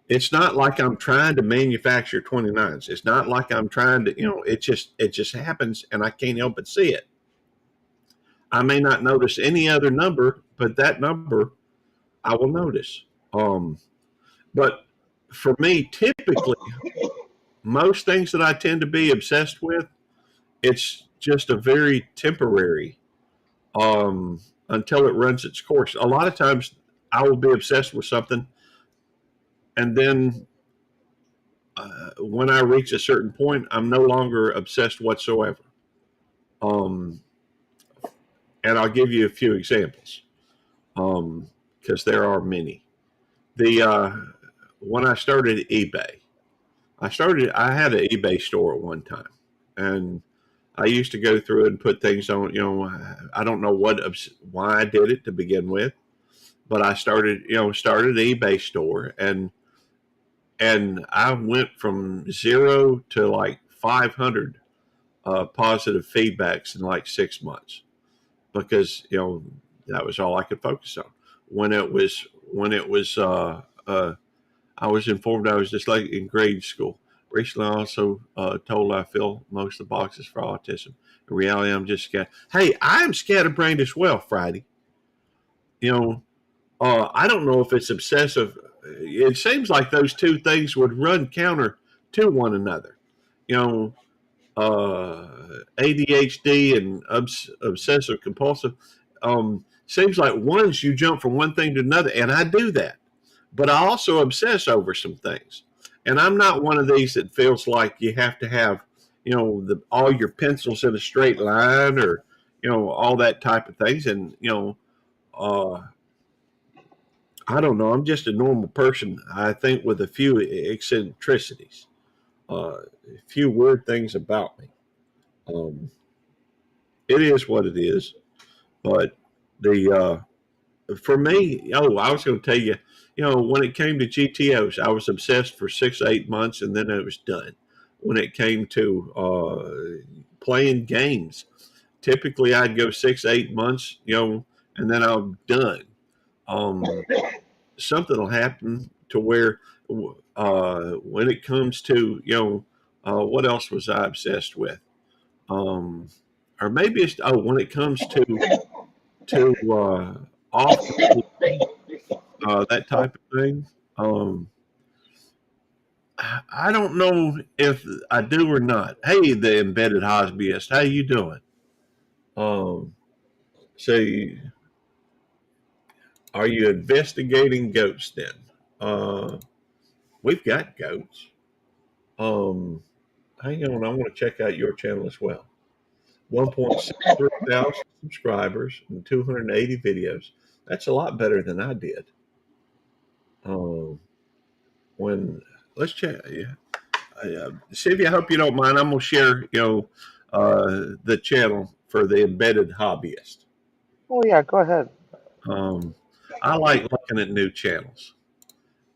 it's not like I'm trying to manufacture 29s. It's not like I'm trying to, it just happens, and I can't help but see it. I may not notice any other number, but that number I will notice. Um, but for me, typically, most things that I tend to be obsessed with, it's just a very temporary until it runs its course. A lot of times I will be obsessed with something, and then when I reach a certain point, I'm no longer obsessed whatsoever. Um, and I'll give you a few examples because there are many. The When I started eBay, I had an eBay store at one time, and I used to go through and put things on. I don't know why I did it to begin with, but I started an eBay store, and I went from zero to like 500 positive feedbacks in like 6 months because that was all I could focus on. When I was informed I was just like in grade school. Recently, I also told I fill most of the boxes for autism. In reality, I'm just scared. Hey, I'm scatterbrained as well, Friday. You know, I don't know if it's obsessive. It seems like those two things would run counter to one another. You know, ADHD and obsessive compulsive. Seems like once you jump from one thing to another, and I do that, but I also obsess over some things. And I'm not one of these that feels like you have to have, all your pencils in a straight line or, all that type of things. And, uh, I don't know. I'm just a normal person, I think, with a few eccentricities, a few weird things about me. Um, it is what it is. But the for me, I was going to tell you, when it came to GTOs, I was obsessed for 6 8 months, and then it was done. When it came to playing games, typically I'd go 6 8 months, and then I'm done. Um, Something will happen to where when it comes to what else was I obsessed with? Um, or maybe it's when it comes to off that type of thing. Um, I don't know if I do or not. Hey, the embedded hobbyist, how you doing? Um, say, are you investigating goats then? Uh, we've got goats. Um, Hang on, I want to check out your channel as well. 1.63 thousand subscribers and 280 videos. That's a lot better than I did. Um, when let's check. Yeah. Sylvia, I hope you don't mind. I'm gonna share, the channel for the embedded hobbyist. Oh yeah, go ahead. Um, I like looking at new channels,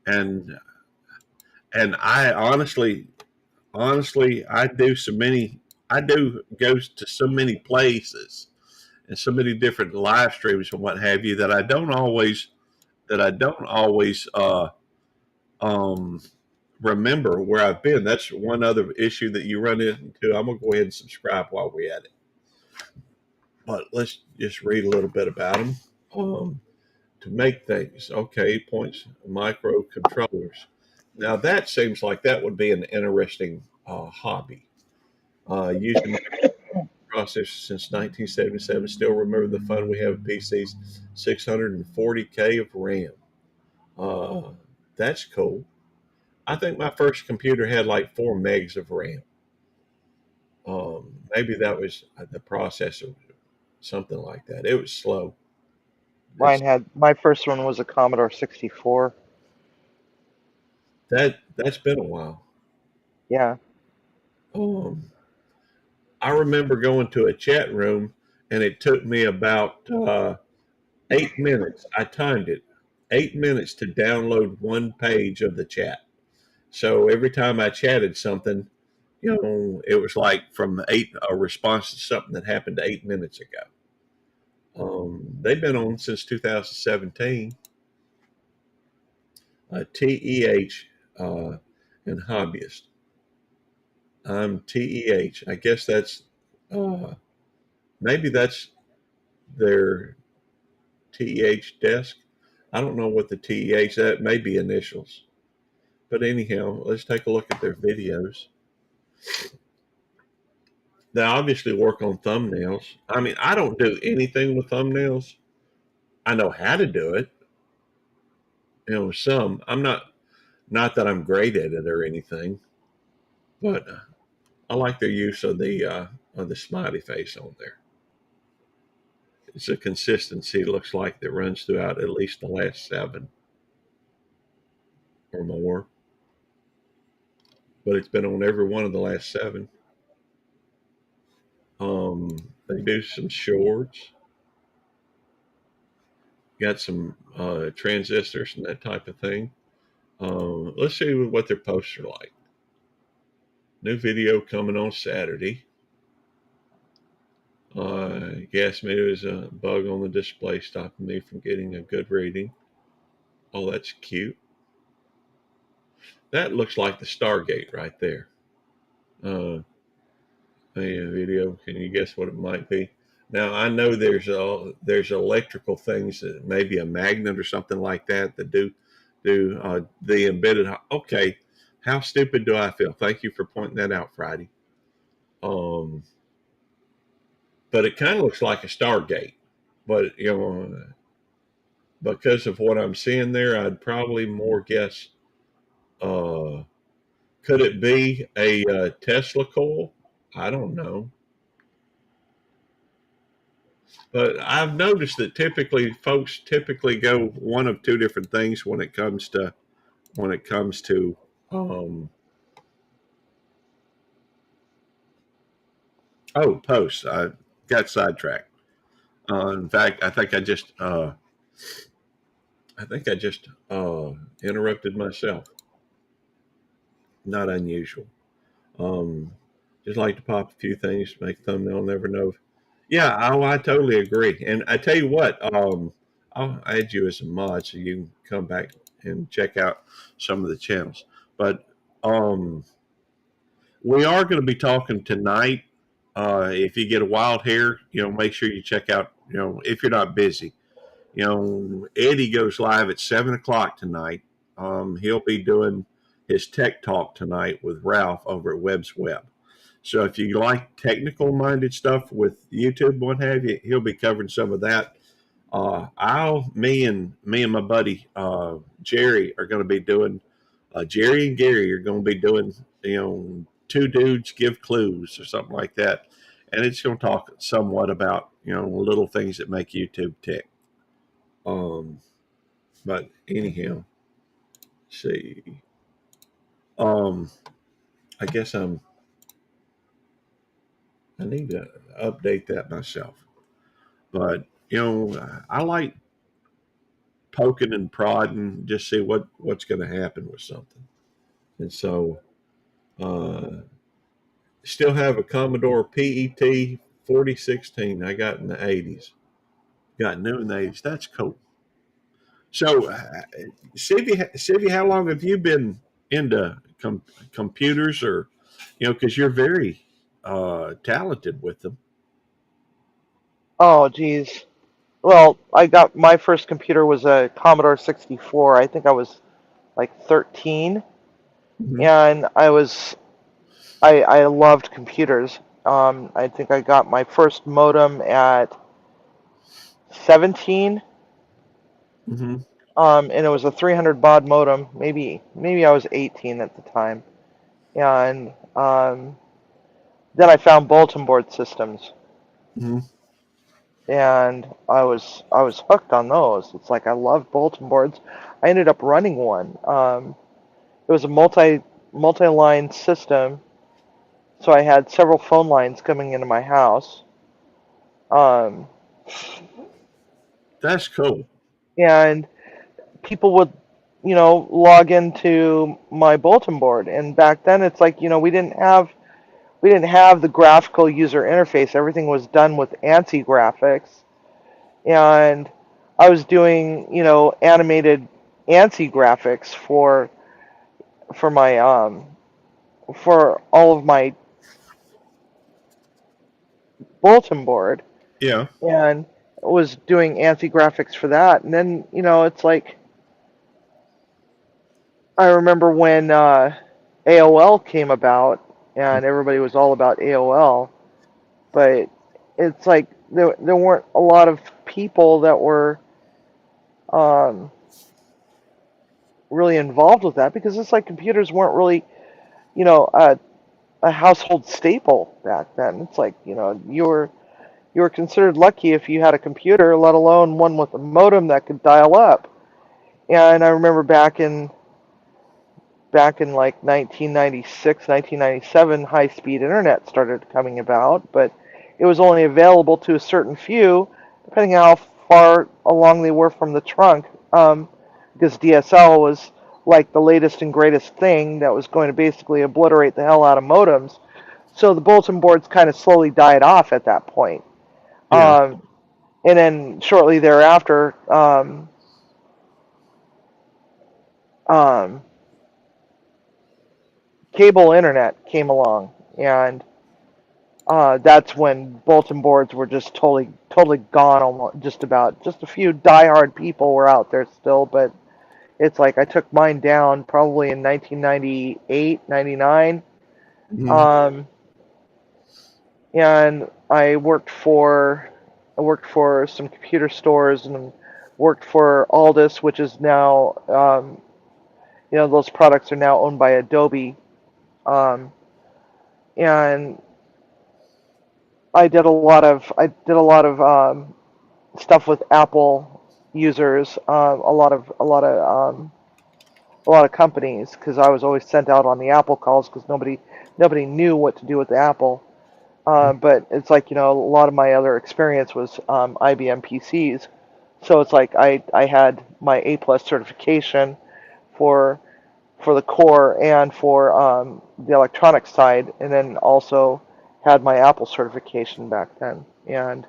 and I honestly, I do go to so many places and so many different live streams and what have you that I don't always um, remember where I've been. That's one other issue that you run into. I'm gonna go ahead and subscribe while we're at it. But let's just read a little bit about them. To make things, okay, points microcontrollers. Now that seems like that would be an interesting hobby. Using processors since 1977, still remember the fun we have with PCs. 640K of RAM. Uh, that's cool. I think my first computer had like 4 megs of RAM. Maybe that was the processor, something like that. It was slow. It's My first one was a Commodore 64. that's been a while. Yeah. Um, I remember going to a chat room, and it took me about 8 minutes. I timed it, 8 minutes to download one page of the chat. So every time I chatted something, it was like from a response to something that happened 8 minutes ago. They've been on since 2017. TEH and hobbyist. I'm TEH. I guess that's uh, maybe that's their TEH desk. I don't know what the TEH, that may be initials. But anyhow, let's take a look at their videos. They obviously work on thumbnails. I mean, I don't do anything with thumbnails. I know how to do it. Some. I'm not that I'm great at it or anything, but I like their use of the smiley face on there. It's a consistency, looks like, that runs throughout at least the last 7 or more. But it's been on every one of the last 7. They do some shorts, got some transistors and that type of thing. Let's see what their posts are like. New video coming on Saturday. Gas meter is a bug on the display stopping me from getting a good reading. Oh, that's cute. That looks like the Stargate right there. Video. Can you guess what it might be? Now I know there's electrical things that maybe a magnet or something like that that do the embedded. Okay, how stupid do I feel? Thank you for pointing that out, Friday. Um, but it kind of looks like a Stargate. But because of what I'm seeing there, I'd probably more guess. Uh, could it be a Tesla coil? I don't know. But I've noticed that typically folks typically go one of two different things when it comes to um, posts. I got sidetracked. In fact, I think I just interrupted myself. Not unusual. Um, just like to pop a few things, make a thumbnail, never know. Yeah, I totally agree. And I tell you what, I'll add you as a mod so you can come back and check out some of the channels. But um, we are going to be talking tonight. If you get a wild hair, make sure you check out. If you're not busy, Eddie goes live at 7 o'clock tonight. He'll be doing his tech talk tonight with Ralph over at Webb's Web. So if you like technical minded stuff with YouTube, what have you, he'll be covering some of that. Me and my buddy Jerry are going to be doing. Jerry and Gary are going to be doing, two dudes give clues or something like that, and it's going to talk somewhat about little things that make YouTube tick. Um, but anyhow, see. Um, I guess I need to update that myself. But I like poking and prodding, just see what's going to happen with something. And so, uh, still have a Commodore PET 4016 I got in the 80s. Got new in the 80s. That's cool. So, Sivy, how long have you been into computers, or because you're very talented with them? Oh, geez. Well, I got my first computer was a Commodore 64. I think I was like 13, Mm-hmm. and I loved computers. I think I got my first modem at 17, Mm-hmm. and it was a 300 baud modem. Maybe I was 18 at the time, and then I found bulletin board systems, Mm-hmm. and I was hooked on those. It's like I love bulletin boards. I ended up running one. it was a multi-line system, so I had several phone lines coming into my house. Um, That's cool. and people would, log into my bulletin board. And back then, it's like, we didn't have the graphical user interface. Everything was done with ANSI graphics, and I was doing, animated ANSI graphics for my for all of my bulletin board, Yeah. and was doing ANSI graphics for that. And then, it's like I remember when AOL came about, and everybody was all about AOL, but it's like there weren't a lot of people that were um, really involved with that, because it's like computers weren't really, you know, a household staple back then. It's like, you were considered lucky if you had a computer, let alone one with a modem that could dial up. And I remember back in like 1996, 1997, high-speed internet started coming about, but it was only available to a certain few, depending on how far along they were from the trunk, because DSL was like the latest and greatest thing that was going to basically obliterate the hell out of modems. So the bulletin boards kind of slowly died off at that point. Yeah. Um, and then shortly thereafter, um, cable internet came along, and that's when bulletin boards were just totally gone. Almost, just a few diehard people were out there still, but it's like I took mine down probably in 1998, 99, Mhm. um, and I worked for some computer stores, and worked for Aldus, which is now, those products are now owned by Adobe, um, and I did a lot of stuff with Apple users, a lot of companies, because I was always sent out on the Apple calls, because nobody knew what to do with the Apple. But it's like, a lot of my other experience was IBM PCs, so it's like I had my A plus certification for for the core and for the electronic side, and then also had my Apple certification back then. And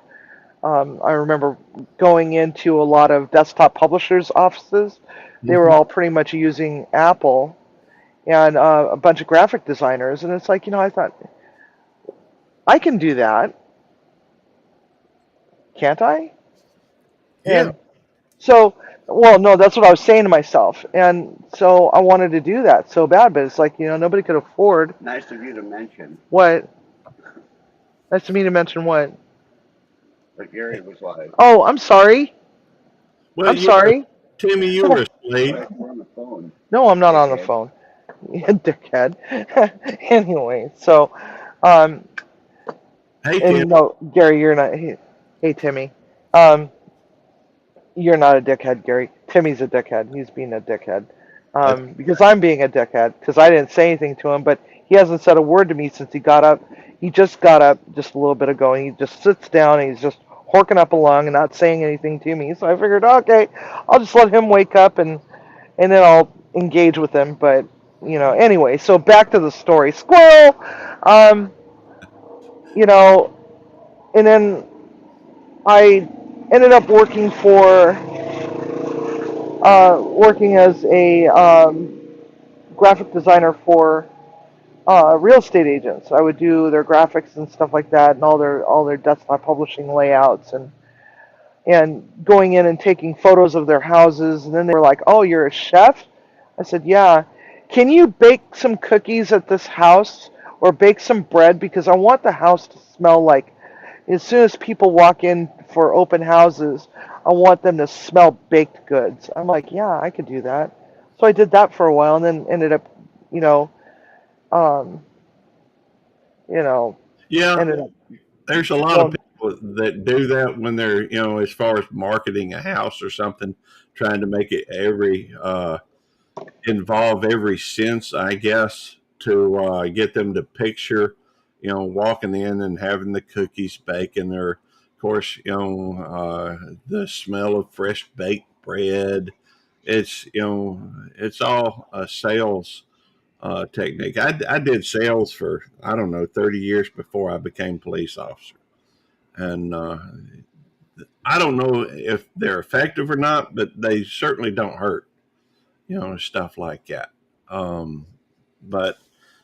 I remember going into a lot of desktop publishers' offices. They were Mhm. all pretty much using Apple, and a bunch of graphic designers. And it's like, I thought, I can do that, can't I? Yeah. And so, well, no, that's what I was saying to myself. And so I wanted to do that so bad, but it's like, nobody could afford Nice of you to mention what. Nice to meet you mention what. that Gary was like, Oh, I'm sorry. Well, I'm sorry. Timmy, you were asleep. right, we're on the phone. No, I'm not on the Dickhead. phone. Dickhead. Anyway, so, um, Hey, Tim. and no, Gary, you're not. Hey, Timmy. Um, you're not a dickhead, Gary. Timmy's a dickhead. He's being a dickhead. That's Because I'm being a dickhead, because I didn't say anything to him, but he hasn't said a word to me since he got up. He just got up just a little bit ago, and he just sits down, and he's just horking up along and not saying anything to me. So I figured, okay, I'll just let him wake up, and then I'll engage with him. But, anyway, so back to the story. Squirrel! Um, you know, and then I ended up working as a graphic designer for real estate agents. I would do their graphics and stuff like that, and all their desktop publishing layouts, and going in and taking photos of their houses. And then they were like, "Oh, you're a chef?" I said, "Yeah. Can you bake some cookies at this house, or bake some bread, because I want the house to smell like, as soon as people walk in for open houses, I want them to smell baked goods." I'm like, "Yeah, I could do that." So I did that for a while, and then ended up, you know, um, you know, yeah. ended up There's a lot of going. people that do that when they're, as far as marketing a house or something, trying to make it every involve every sense, I guess, to get them to picture, walking in and having the cookies baking, or of course, the smell of fresh baked bread. It's all a sales technique. I did sales for, I don't know, 30 years before I became police officer, and I don't know if they're effective or not, but they certainly don't hurt, stuff like that. Um, but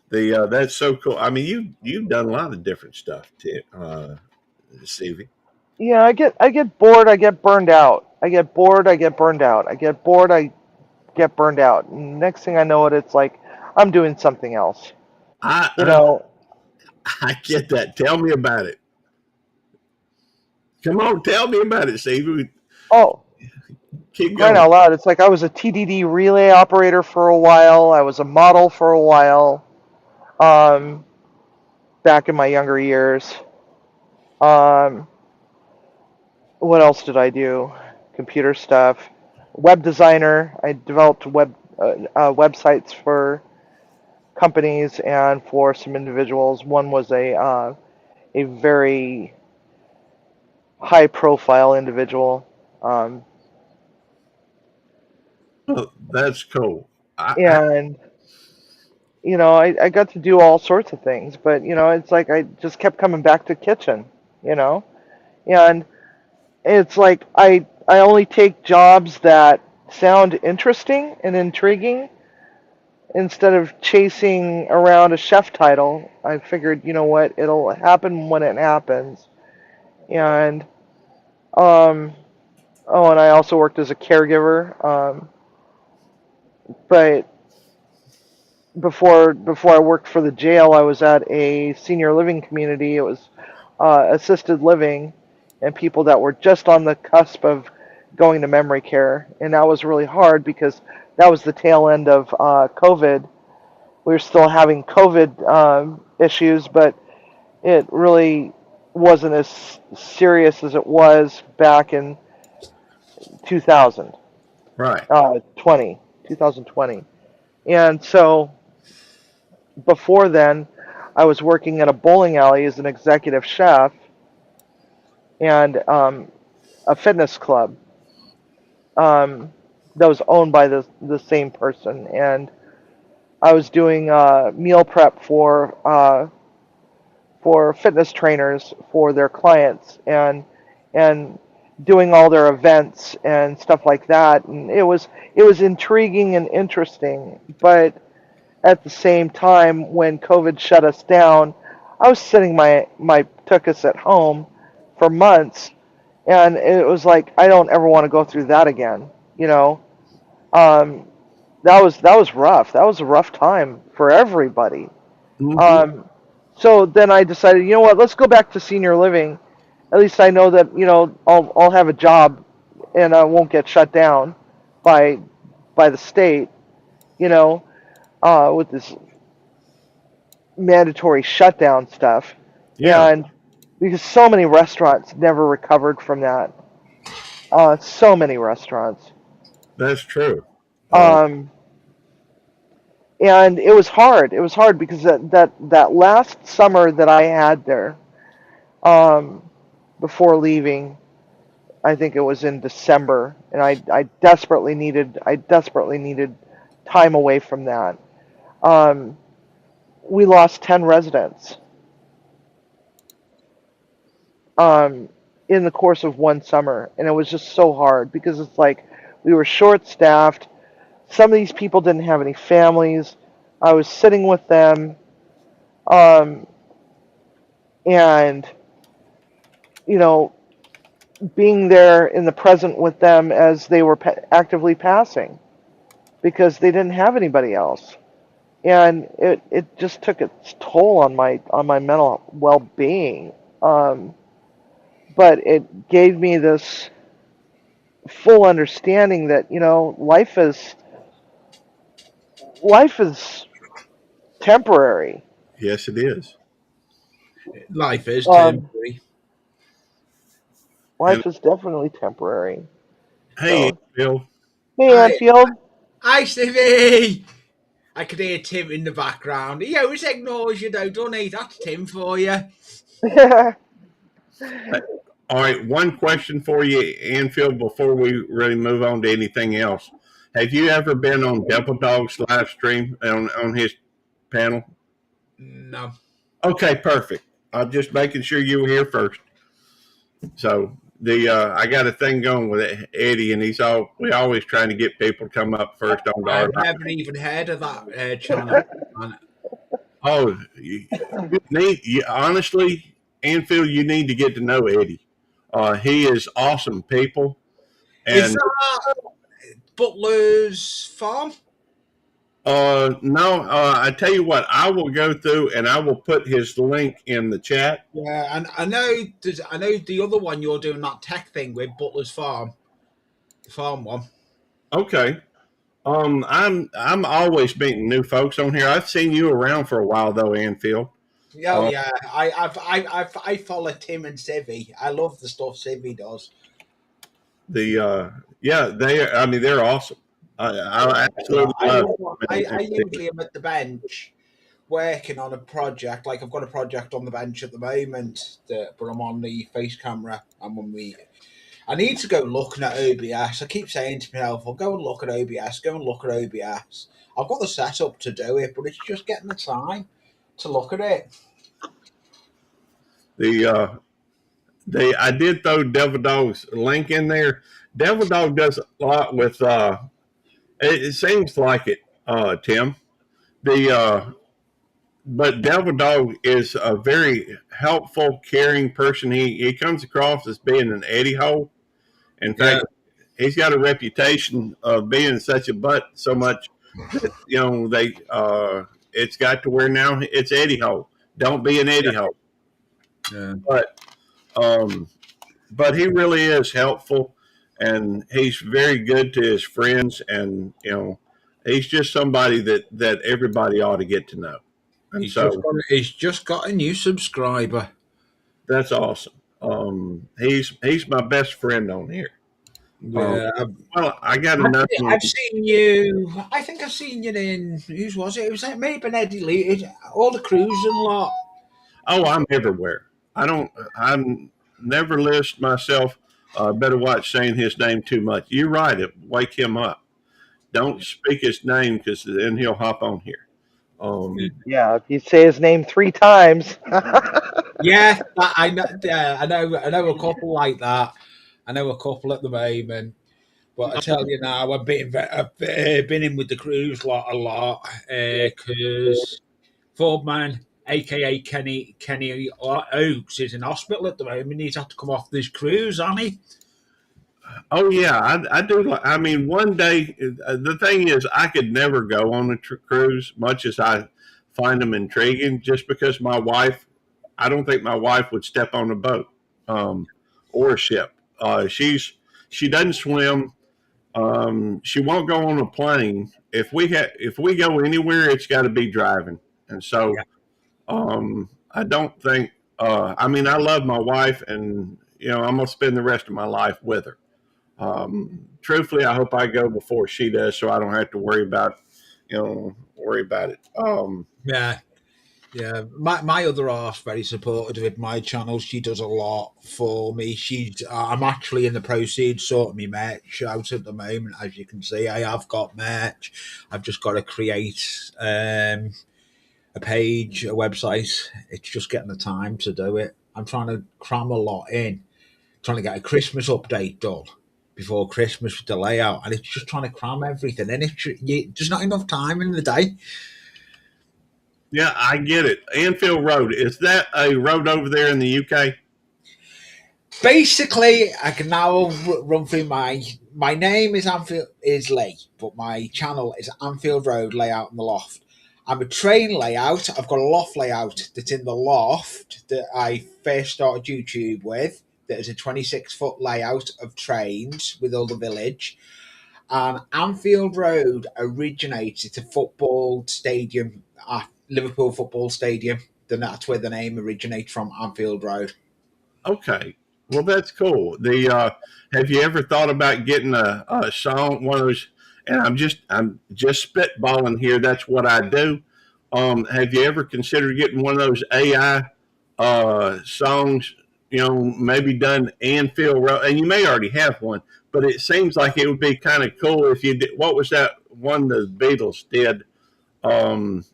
the that's so cool. I mean, you've done a lot of different stuff too, Stevie. Yeah, I get bored, I get burned out. I get bored, I get burned out. I get bored, I get burned out. And next thing I know it's like I'm doing something else. I, You I know, I get that. Tell me about it. Come on, tell me about it, Stevie. oh, Keep crying going. out loud, it's like I was a TDD relay operator for a while. I was a model for a while. Um, Back in my younger years. Um, what else did I do? Computer stuff. Web designer. I developed websites for companies and for some individuals. One was a very high profile individual. Um, Oh, that's cool. I and I got to do all sorts of things, but it's like I just kept coming back to kitchen, you know, and it's like I only take jobs that sound interesting and intriguing instead of chasing around a chef title. I figured, you know what, it'll happen when it happens. And um, oh, and I also worked as a caregiver. But before I worked for the jail, I was at a senior living community. It was assisted living, and people that were just on the cusp of going to memory care, and that was really hard because that was the tail end of COVID. We were still having COVID issues, but it really wasn't as serious as it was back in 2000, right. 2020. And so before then, I was working at a bowling alley as an executive chef and a fitness club that was owned by the same person. And I was doing meal prep for fitness trainers for their clients and doing all their events and stuff like that. And it was intriguing and interesting, but at the same time, when COVID shut us down, I was sitting my tuchus at home for months, and it was like I don't ever want to go through that again. You know, um, that was rough. That was a rough time for everybody. Hmm. Um, so then I decided, you know what? Let's go back to senior living. At least I know that I'll have a job, and I won't get shut down by by the state. You know, with this mandatory shutdown stuff, Yeah, and because so many restaurants never recovered from that. So many restaurants, that's true. Uh, um, and it was hard. It was hard because that last summer that I had there, um, before leaving, I think it was in December, and I desperately needed time away from that. Um, we lost 10 residents um, in the course of one summer, and it was just so hard because it's like we were short staffed. Some of these people didn't have any families. I was sitting with them, um, and you know, being there in the present with them as they were actively passing because they didn't have anybody else, and it just took its toll on my mental well being. Um, but it gave me this full understanding that life is temporary. yes, it is. Life is Um, temporary. And Life is definitely temporary. hey, So, Bill, hey, I Anfield. Hi, Stevie. I could hear Tim in the background. He always ignores you, though, doesn't he? That's Tim for you. All right, one question for you, Anfield, before we really move on to anything else. Have you ever been on Devil Dog's live stream on his panel? No. Okay, perfect. I'm just making sure you were here first. So I got a thing going with Eddie, and we always trying to get people to come up first on our. I've never even heard of that channel. Oh, honestly, Anfield, you need to get to know Eddie. He is awesome people, Is and that Butler's farm? no, I tell you what, I will go through and I will put his link in the chat. Yeah, and I know the other one you're doing that tech thing with Butler's farm, the farm one. Okay. I'm always meeting new folks on here. I've seen you around for a while though, Anfield. Oh yeah, I follow Tim and Sivvy. I love the stuff Sivvy does. They're awesome. I absolutely love I usually am at the bench working on a project. Like I've got a project on the bench at the moment, but I'm on the face camera. I need to go looking at OBS. I keep saying to myself, I'll go and look at OBS, go and look at OBS. I've got the setup to do it, but it's just getting the time to look at it. I did throw Devil Dog's link in there. Devil Dog does a lot with it seems like it, Tim. But Devil Dog is a very helpful, caring person. He comes across as being an Eddie hole. In fact, he's got a reputation of being such a butt so much that it's got to where now it's Eddie hole. Don't be an Eddie hole. Yeah. But he really is helpful, and he's very good to his friends, and he's just somebody that everybody ought to get to know. And he's just got a new subscriber. That's awesome. He's my best friend on here. Yeah. I got another. I've seen you. I think I've seen you in. Whose was it? It was like maybe Eddie Lee. All the cruising lot. Oh, I'm everywhere. I'm never list myself. Better watch saying his name too much. You're right. It wake him up. Don't speak his name because then he'll hop on here. Yeah, if you say his name 3 times. Yeah, I know. I know a couple like that. I know a couple at the moment. But I tell you now, I've been in with the cruise lot a lot because Fordman, aka Kenny Oaks, is in hospital at the moment. He's had to come off this cruise, hasn't he? Oh yeah, I do. I mean, one day the thing is, I could never go on a cruise, much as I find them intriguing. Just because my wife, I don't think my wife would step on a boat or a ship. She doesn't swim. She won't go on a plane. If we go anywhere, it's got to be driving. And so, I don't think. I mean, I love my wife, and I'm gonna spend the rest of my life with her. Truthfully, I hope I go before she does, so I don't have to worry about it. Yeah. Yeah, my other half's very supportive with my channel. She does a lot for me. I'm actually in the proceeds sorting my merch out at the moment. As you can see, I have got merch. I've just got to create a page, a website. It's just getting the time to do it. I'm trying to cram a lot in, trying to get a Christmas update done before Christmas with the layout, and it's just trying to cram everything in. There's not enough time in the day. Yeah, I get it. Anfield Road, is that a road over there in the UK? Basically, I can now run through my name is Lee, but my channel is Anfield Road Layout in the Loft. I'm a train layout. I've got a loft layout that's in the loft that I first started YouTube with. That is a 26-foot layout of trains with all the village. And Anfield Road originates. It's a football stadium, Liverpool football stadium. Then that's where the name originates from, Anfield Road. Okay. Well, that's cool. Have you ever thought about getting a song, one of those and I'm just spitballing here. That's what I do. Have you ever considered getting one of those AI songs? You know, maybe done Anfield Road, and you may already have one, but it seems like it would be kind of cool if you did. What was that one the Beatles did? Um,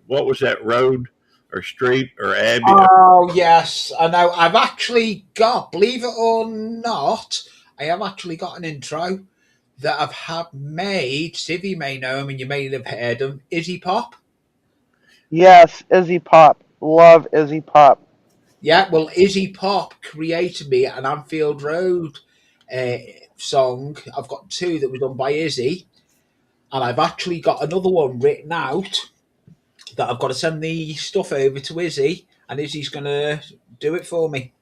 what was that road or street or Abbey? Oh yes, I know. I've actually got, believe it or not, I have actually got an intro that I've had made. Civvy may know him, and you may have heard him. Izzy Pop. Yes, Izzy Pop. Love Izzy Pop. Yeah, well, Izzy Pop created me an Anfield Road uh, song. I've got two that were done by Izzy, and I've actually got another one written out that I've got to send the stuff over to Izzy, and Izzy's going to do it for me.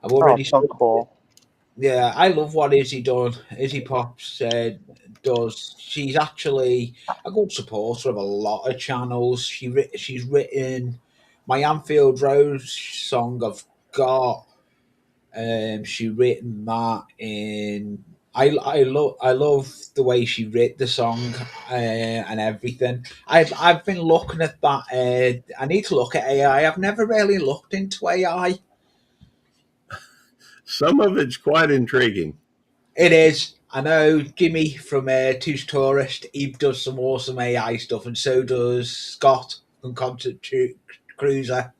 I've Oh, already so spoken to it. cool. Yeah, I love what Izzy done. Izzy Pops does. She's actually a good supporter of a lot of channels. She's written my Anfield Road song. I've got. She written that in. I love the way she wrote the song and everything. I've been looking at that. I need to look at AI. I've never really looked into AI. Some of it's quite intriguing. It is. I know Jimmy from Two's Tourist. He does some awesome AI stuff, and so does Scott from Cruiser.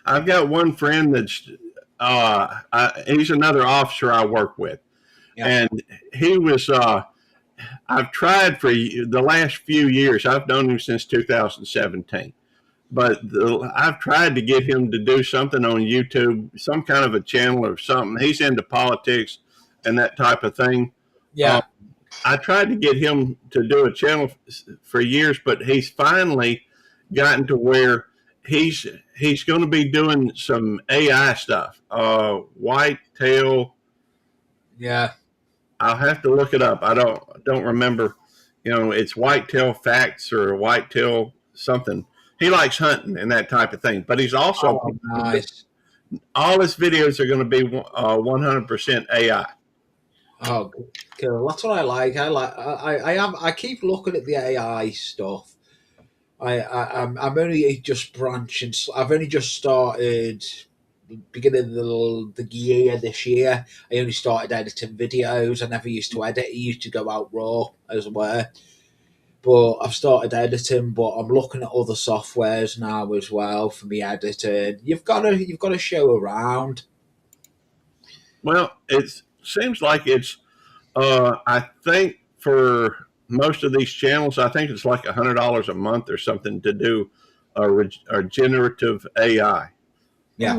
I've got one friend that's he's another officer I work with, Yeah, and he was. I've tried for the last few years. I've known him since 2017, but I've tried to get him to do something on YouTube, some kind of a channel or something. He's into politics and that type of thing. Um, yeah, I tried to get him to do a channel for years, but he's finally gotten to where he's going to be doing some AI stuff. Whitetail. yeah. I'll have to look it up. I don't remember. You know, it's whitetail facts or whitetail something. He likes hunting and that type of thing, but he's also Oh, nice. all his videos are going to be 100% AI. Oh, cool. That's what I like. I keep looking at the AI stuff. I'm only just branching. I've only just started beginning of the year this year. I only started editing videos. I never used to edit. It used to go out raw as well. But I've started editing. But I'm looking at other softwares now as well for me editing. You've got to show around. Well, it seems like it's. I think for most of these channels, I think it's like $100 a month or something to do a generative AI. Yeah.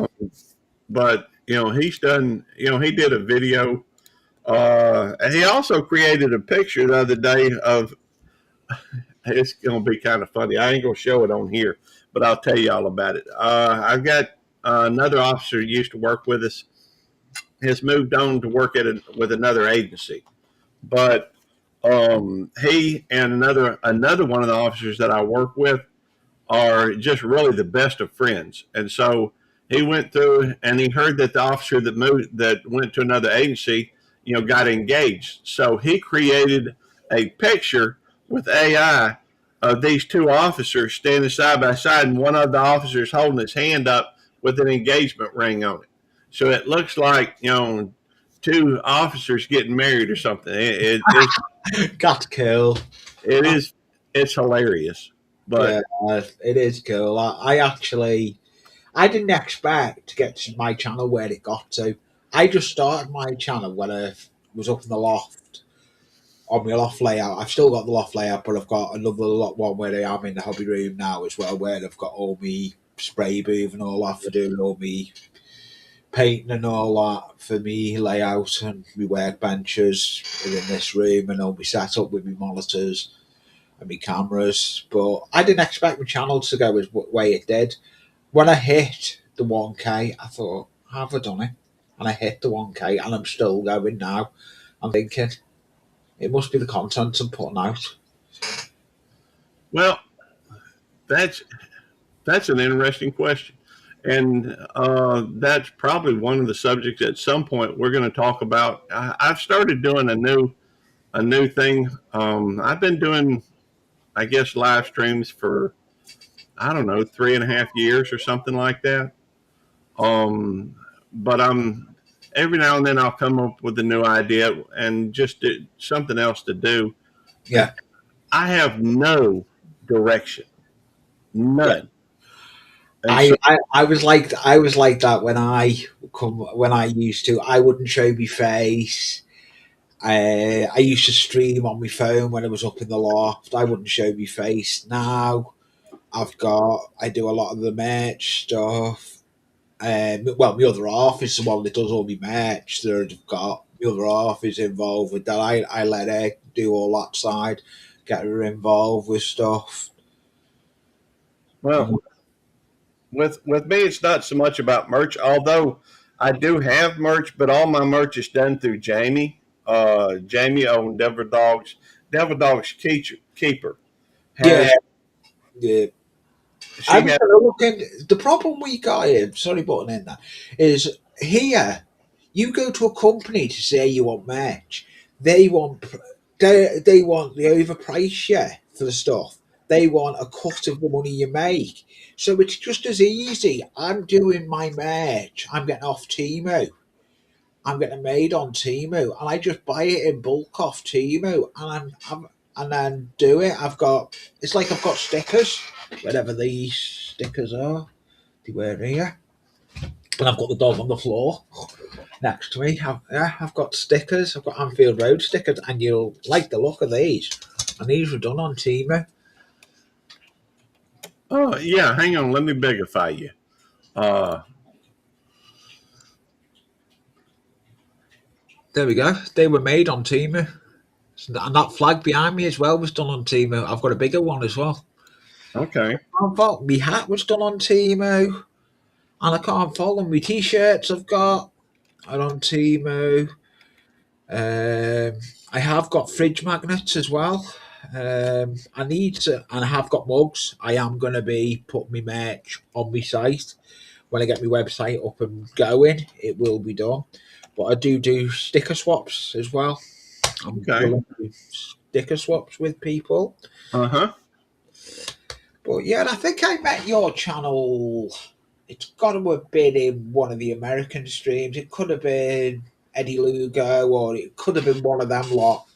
But you know, he's done. You know, he did a video. And he also created a picture the other day of. It's going to be kind of funny. I ain't going to show it on here, but I'll tell you all about it. I've got another officer who used to work with us. Has moved on to work with another agency, but he and another one of the officers that I work with are just really the best of friends. And so he went through and he heard that the officer that went to another agency, you know, got engaged. So he created a picture with AI of these two officers standing side by side, and one of the officers holding his hand up with an engagement ring on it. So it looks like, you know, two officers getting married or something. Got cool. It is it's hilarious, Yeah, but it is cool. I didn't expect to get to my channel where it got to. I just started my channel when I was up in the loft on my loft layout. I've still got the loft layout, but I've got another one where I am in the hobby room now as well, where I've got all my spray booth and all that for doing all my painting and all that for me layout and my workbenches in this room and all my setup with my monitors and my cameras. But I didn't expect my channel to go as way it did. When I hit the 1K, I thought, have I done it? And I hit the 1K and I'm still going now. I'm thinking, it must be the content I'm putting out. well, that's that's an interesting question, and that's probably one of the subjects at some point we're going to talk about. I've started doing a new thing. I've been doing, I guess, live streams for, I don't know, 3.5 years or something like that. Um, but I'm every now and then I'll come up with a new idea and just do something else to do. Yeah. I have no direction, Yeah. none, and so I was like that when I used to. I wouldn't show my face. I used to stream on my phone when I was up in the loft. I wouldn't show my face. Now I do a lot of the merch stuff. Well, my other half is the one that does all my merch. They've got my other half is involved with that. I let her do all that side, get her involved with stuff. well, with me, it's not so much about merch, although I do have merch, but all my merch is done through Jamie. Jamie on Devil Dogs Keeper Yeah, has yeah. I she was has. going to look in. The problem we got here, sorry, butting in that, is here. You go to a company to say you want merch. They want they want the overprice you for the stuff. They want a cut of the money you make. So it's just as easy. I'm doing my merch. I'm getting off Temu. I'm getting it made on Temu, and I just buy it in bulk off Temu, and then do it. It's like I've got stickers, whatever these stickers are. They were here, and I've got the dog on the floor next to me. I've got stickers. I've got Anfield Road stickers, and you'll like the look of these. And these were done on Temu. Oh yeah, hang on, let me bigify you. Uh, There we go. They were made on Temu. And that flag behind me as well was done on Temu. I've got a bigger one as well. okay. I thought my hat was done on Temu. And I can't follow my t-shirts I've got are on Temu. I have got fridge magnets as well. I need to, and I have got mugs. I am going to be putting my merch on my site when I get my website up and going. It will be done, but I do sticker swaps as well. I'm Okay. willing to do sticker swaps with people. Uh-huh. But yeah, and I think I met your channel. It's got to have been in one of the American streams. It could have been Eddie Lugo, or it could have been one of them lot.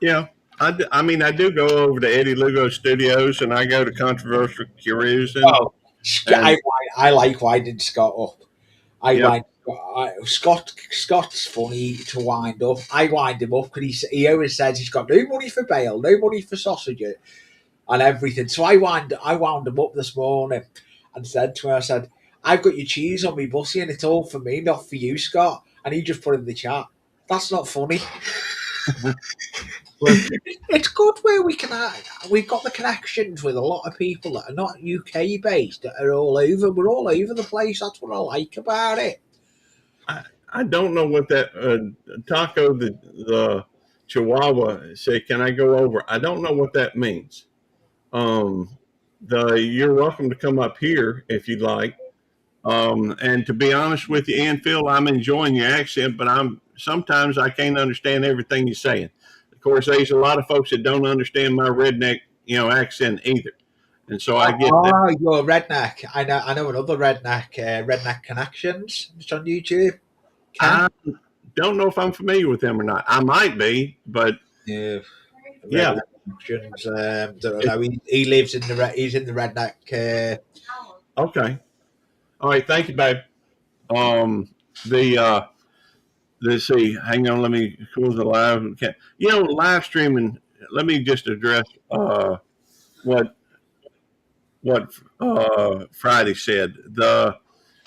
Yeah. I mean, I do go over to Eddie Lugo Studios, and I go to Controversial Cruising, Oh, and I like winding Scott up. I yeah. wind Scott's funny to wind up. I wind him up because he always says he's got no money for bail, no money for sausages, and everything. So I wound him up this morning and said to him, I said, I've got your cheese on me bussy and it's all for me, not for you, Scott. And he just put in the chat, that's not funny. Well, It's good where we've got the connections with a lot of people that are not UK based, that are all over. We're all over the place. That's what I like about it. I don't know what that Taco the Chihuahua said. Can I go over? I don't know what that means. Um, you're welcome to come up here if you'd like. And to be honest with you, Ann Phil, I'm enjoying your accent, but I'm sometimes I can't understand everything you're saying. Of course, there's a lot of folks that don't understand my redneck, accent either, and so I get that. Oh, you're a redneck. I know another redneck, Redneck Connections. It's on YouTube. Ken? I don't know if I'm familiar with them or not. I might be, but Yeah. yeah. Redneck Connections. Don't It, know. He lives in he's in the redneck. okay. All right. Thank you, babe. Um, the let's see. Hang on. Let me cool the live. Okay. Live streaming. Let me just address what Friday said.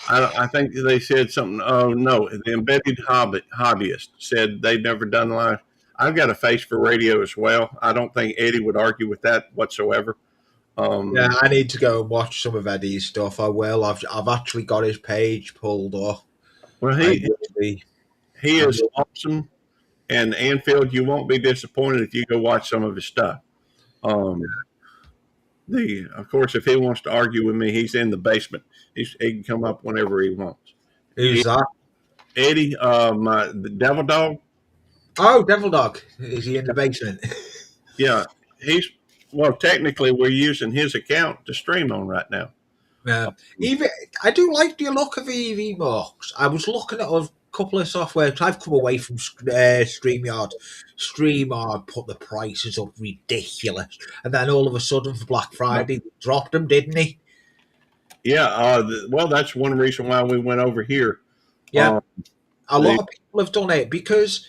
I think they said something. Oh no, the embedded hobbyist said they've never done live. I've got a face for radio as well. I don't think Eddie would argue with that whatsoever. Yeah, Um, I need to go and watch some of Eddie's stuff. I will. I've actually got his page pulled up. well, I he will be. he I is will. awesome, and Anfield, you won't be disappointed if you go watch some of his stuff. Um, Of course, if he wants to argue with me, he's in the basement. He can come up whenever he wants. Who's that? Eddie, the Devil Dog. Oh, Devil Dog. Is he in the basement? Yeah, he's well. Technically, we're using his account to stream on right now. Even I do like the look of EV Marks. I was looking at a couple of software. I've come away from StreamYard. StreamYard put the prices up ridiculous, and then all of a sudden for Black Friday, they dropped them, didn't he? Yeah, well, that's one reason why we went over here. Yeah, a The lot of people have done it because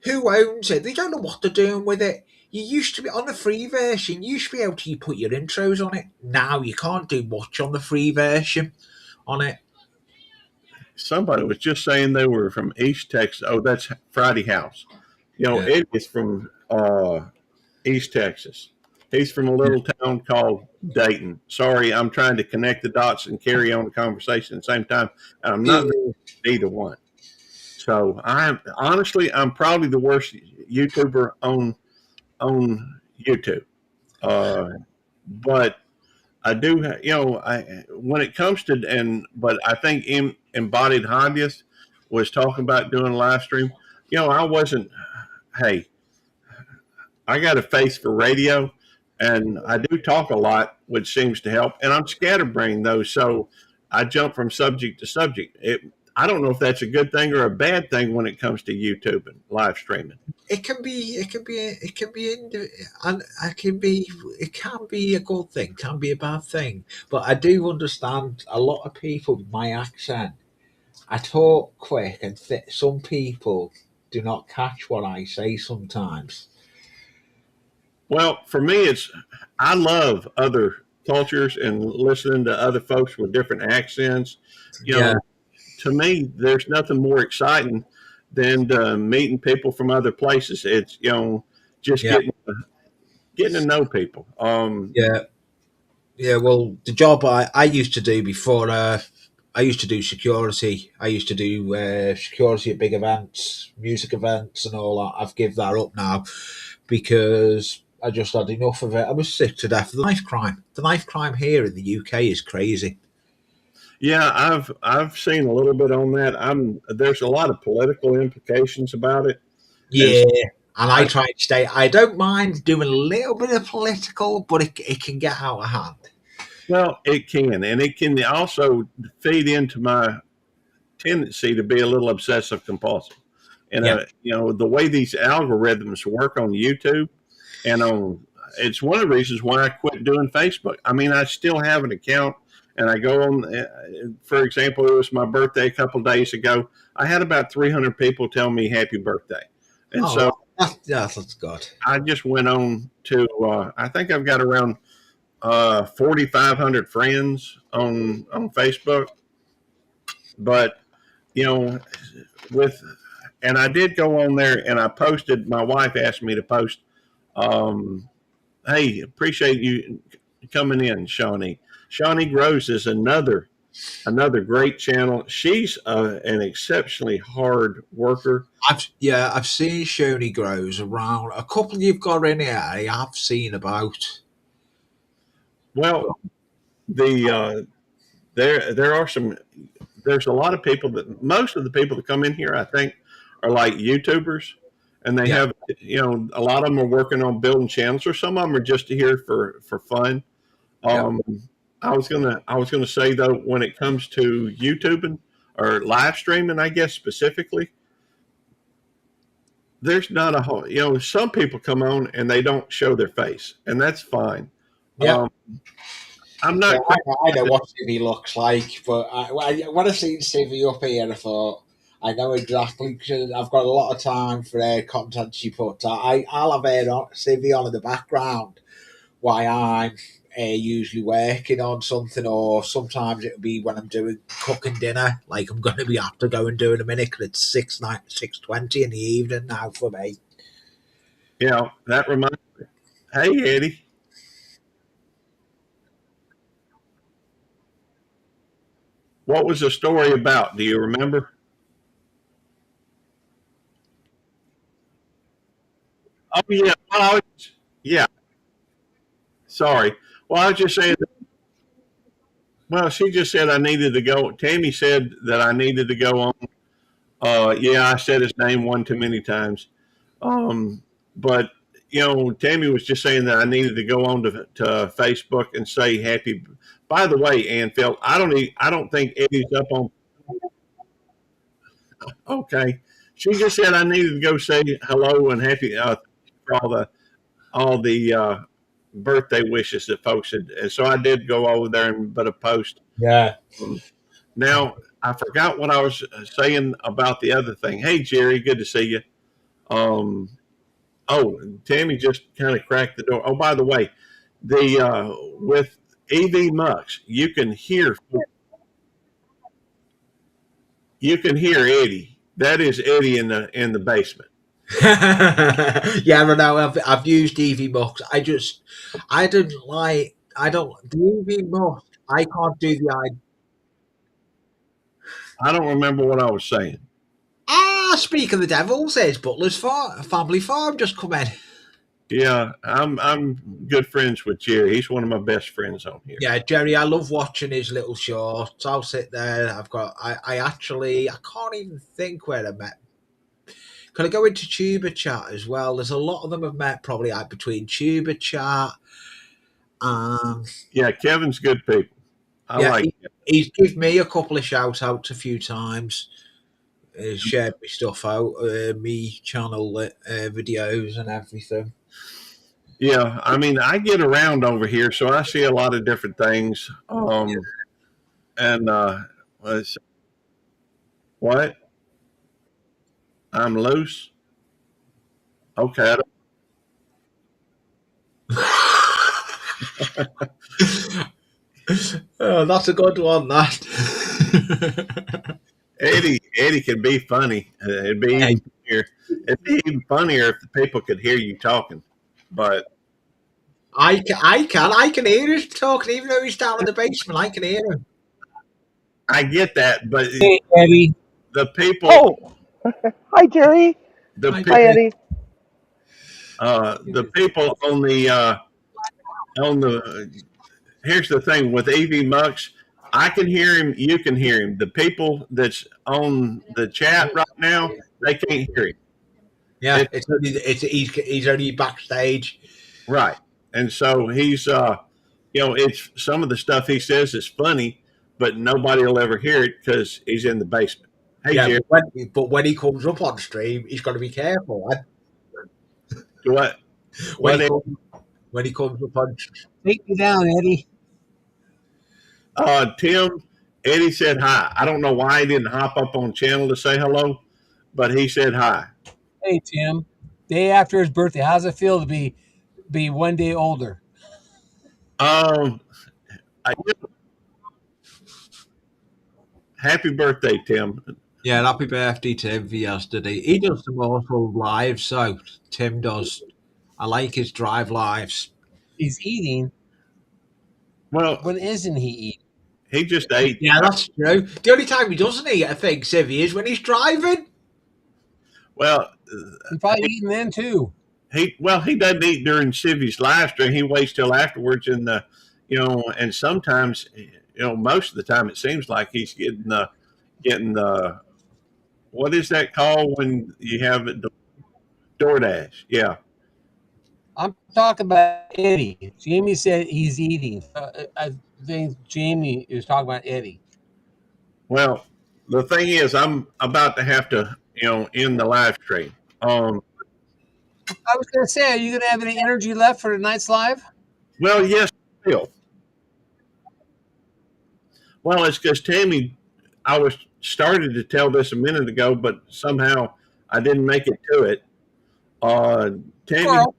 who owns it? They don't know what they're doing with it. You used to be on the free version. You used to be able to put your intros on it. Now you can't do much on the free version on it. Somebody was just saying they were from East Texas. Oh, that's Friday House. Yeah. It is from East Texas. He's from a little town called Dayton. Sorry, I'm trying to connect the dots and carry on the conversation at the same time. And I'm not either one. So I'm probably the worst YouTuber on YouTube. But I do, when it comes to, but I think Embodied Hobbyist was talking about doing a live stream. I wasn't, hey, I got a face for radio and I do talk a lot, which seems to help. And I'm scatterbrained though. So I jump from subject to subject. I don't know if that's a good thing or a bad thing when it comes to YouTube and live streaming. It can be, and it can be a good thing, can be a bad thing. But I do understand a lot of people with my accent. I talk quick, and some people do not catch what I say sometimes. Well, for me, I love other cultures and listening to other folks with different accents. Yeah, To me, there's nothing more exciting than meeting people from other places. It's just yeah, getting to know people. yeah, yeah. Well, the job I used to do before, I used to do security. I used to do security at big events, music events, and all that. I've give that up now because I just had enough of it. I was sick to death of the knife crime. The knife crime here in the UK is crazy. Yeah, I've seen a little bit on that. There's a lot of political implications about it, and Yeah, and I I, try to stay. I don't mind doing a little bit of political, but it can get out of hand. well, it can, and it can also feed into my tendency to be a little obsessive compulsive. And Yeah, the way these algorithms work on YouTube and on it's one of the reasons why I quit doing Facebook. I mean, I still have an account and I go on. For example, it was my birthday a couple of days ago. I had about 300 people tell me happy birthday, and oh, so that's good. I just went on to. I think I've got around 4,500 friends on Facebook, but you know, with and I did go on there and I posted. My wife asked me to post. Hey, appreciate you coming in, Shawnee. Shawnee Gross is another great channel. She's an exceptionally hard worker. I've seen Shoney Grows around. A couple you've got in here, I have seen about. Well, the there are some. There's a lot of people that most of the people that come in here, I think, are like YouTubers, and they Yeah, have a lot of them are working on building channels, or some of them are just here for fun. yeah, Um, I was gonna say though, when it comes to YouTubing or live streaming, I guess specifically, there's not a whole. Some people come on and they don't show their face, and that's fine. yeah. Um, I'm Yeah, not crazy. I know what Civvy looks like, but when I seen Civvy up here, I thought I know exactly because I've got a lot of time for content she puts out. I'll have Civvy on in the background while I'm usually working on something, or sometimes it'll be when I'm doing cooking dinner. Like I'm going to be have to go and do in a minute because it's 6:20 in the evening now for me. That reminds me. Hey, Eddie, what was the story about? Do you remember? Oh yeah, yeah. Sorry. Well, I was just saying. Well, she just said I needed to go. Tammy said that I needed to go on. Yeah, I said his name one too many times. But Tammy was just saying that I needed to go on to Facebook and say happy. By the way, Anfield, I don't think Eddie's up on. Okay, she just said I needed to go say hello and happy for all the birthday wishes that folks had. And so I did go over there and put a post. Yeah. Now I forgot what I was saying about the other thing. Hey Jerry, good to see you. Um, Oh, Tammy just kind of cracked the door. Oh, by the way, the with EV Mux, you can hear Eddie. That is Eddie in the basement. Yeah, I know. I've used EV Mux. I don't like. I don't the EV Mux. I can't do the. I don't remember what I was saying. Speak of the devil, says Butler's family farm just come in. Yeah, I'm good friends with Jerry. He's one of my best friends on here. Yeah, Jerry, I love watching his little shorts. I'll sit there. I can't even think where I met. Can I go into Tuber Chat as well? There's a lot of them I've met probably like between Tuber Chat. Yeah, Kevin's good people. I Yeah, like him. he's given me a couple of shout outs a few times. Shared my stuff out, me channel videos and everything. Yeah, I mean, I get around over here, so I see a lot of different things. And what? I'm loose. Okay. Oh, that's a good one. That Eddie can be funny. It'd be even funnier. It'd be even funnier if the people could hear you talking. But I can hear him talking, even though he's down in the basement. I can hear him. I get that. But Hey, Eddie. the people, Oh, hi, Jerry. the Hi, Hi, Eddie. the people on the. Here's the thing with EV Mux. I can hear him. You can hear him. The people that's on the chat right now, they can't hear him. Yeah, he's only backstage. Right. And so it's some of the stuff he says is funny, but nobody will ever hear it because he's in the basement. Hey, Yeah, Jerry, but when he comes up on stream, he's got to be careful. what? When What? when he comes up on, Take me down, Eddie. Tim, Eddie said hi. I don't know why he didn't hop up on channel to say hello, but he said hi. Hey, Tim. Day after his birthday, how's it feel to be one day older? Um, I, happy birthday, Tim. yeah, happy birthday, Tim, for yesterday. He does some awful lives, so Tim does. I like his drive lives. He's eating. Well, When isn't he eating? he just ate. Yeah, that's true. The only time he doesn't eat, I think, Civvy, is when he's driving. Well, He's probably eating then too. he doesn't eat during Civy's live stream. He waits till afterwards, and sometimes, most of the time it seems like he's getting the what is that called when you have it DoorDash? Yeah. I'm talking about Eddie. Jamie said he's eating. I think Jamie is talking about Eddie. Well, the thing is, I'm about to have to end the live stream. I was going to say, are you going to have any energy left for tonight's live? Well, yes, still. Well, it's because Tammy. I was started to tell this a minute ago, but somehow I didn't make it to it. Tammy. Squirrel.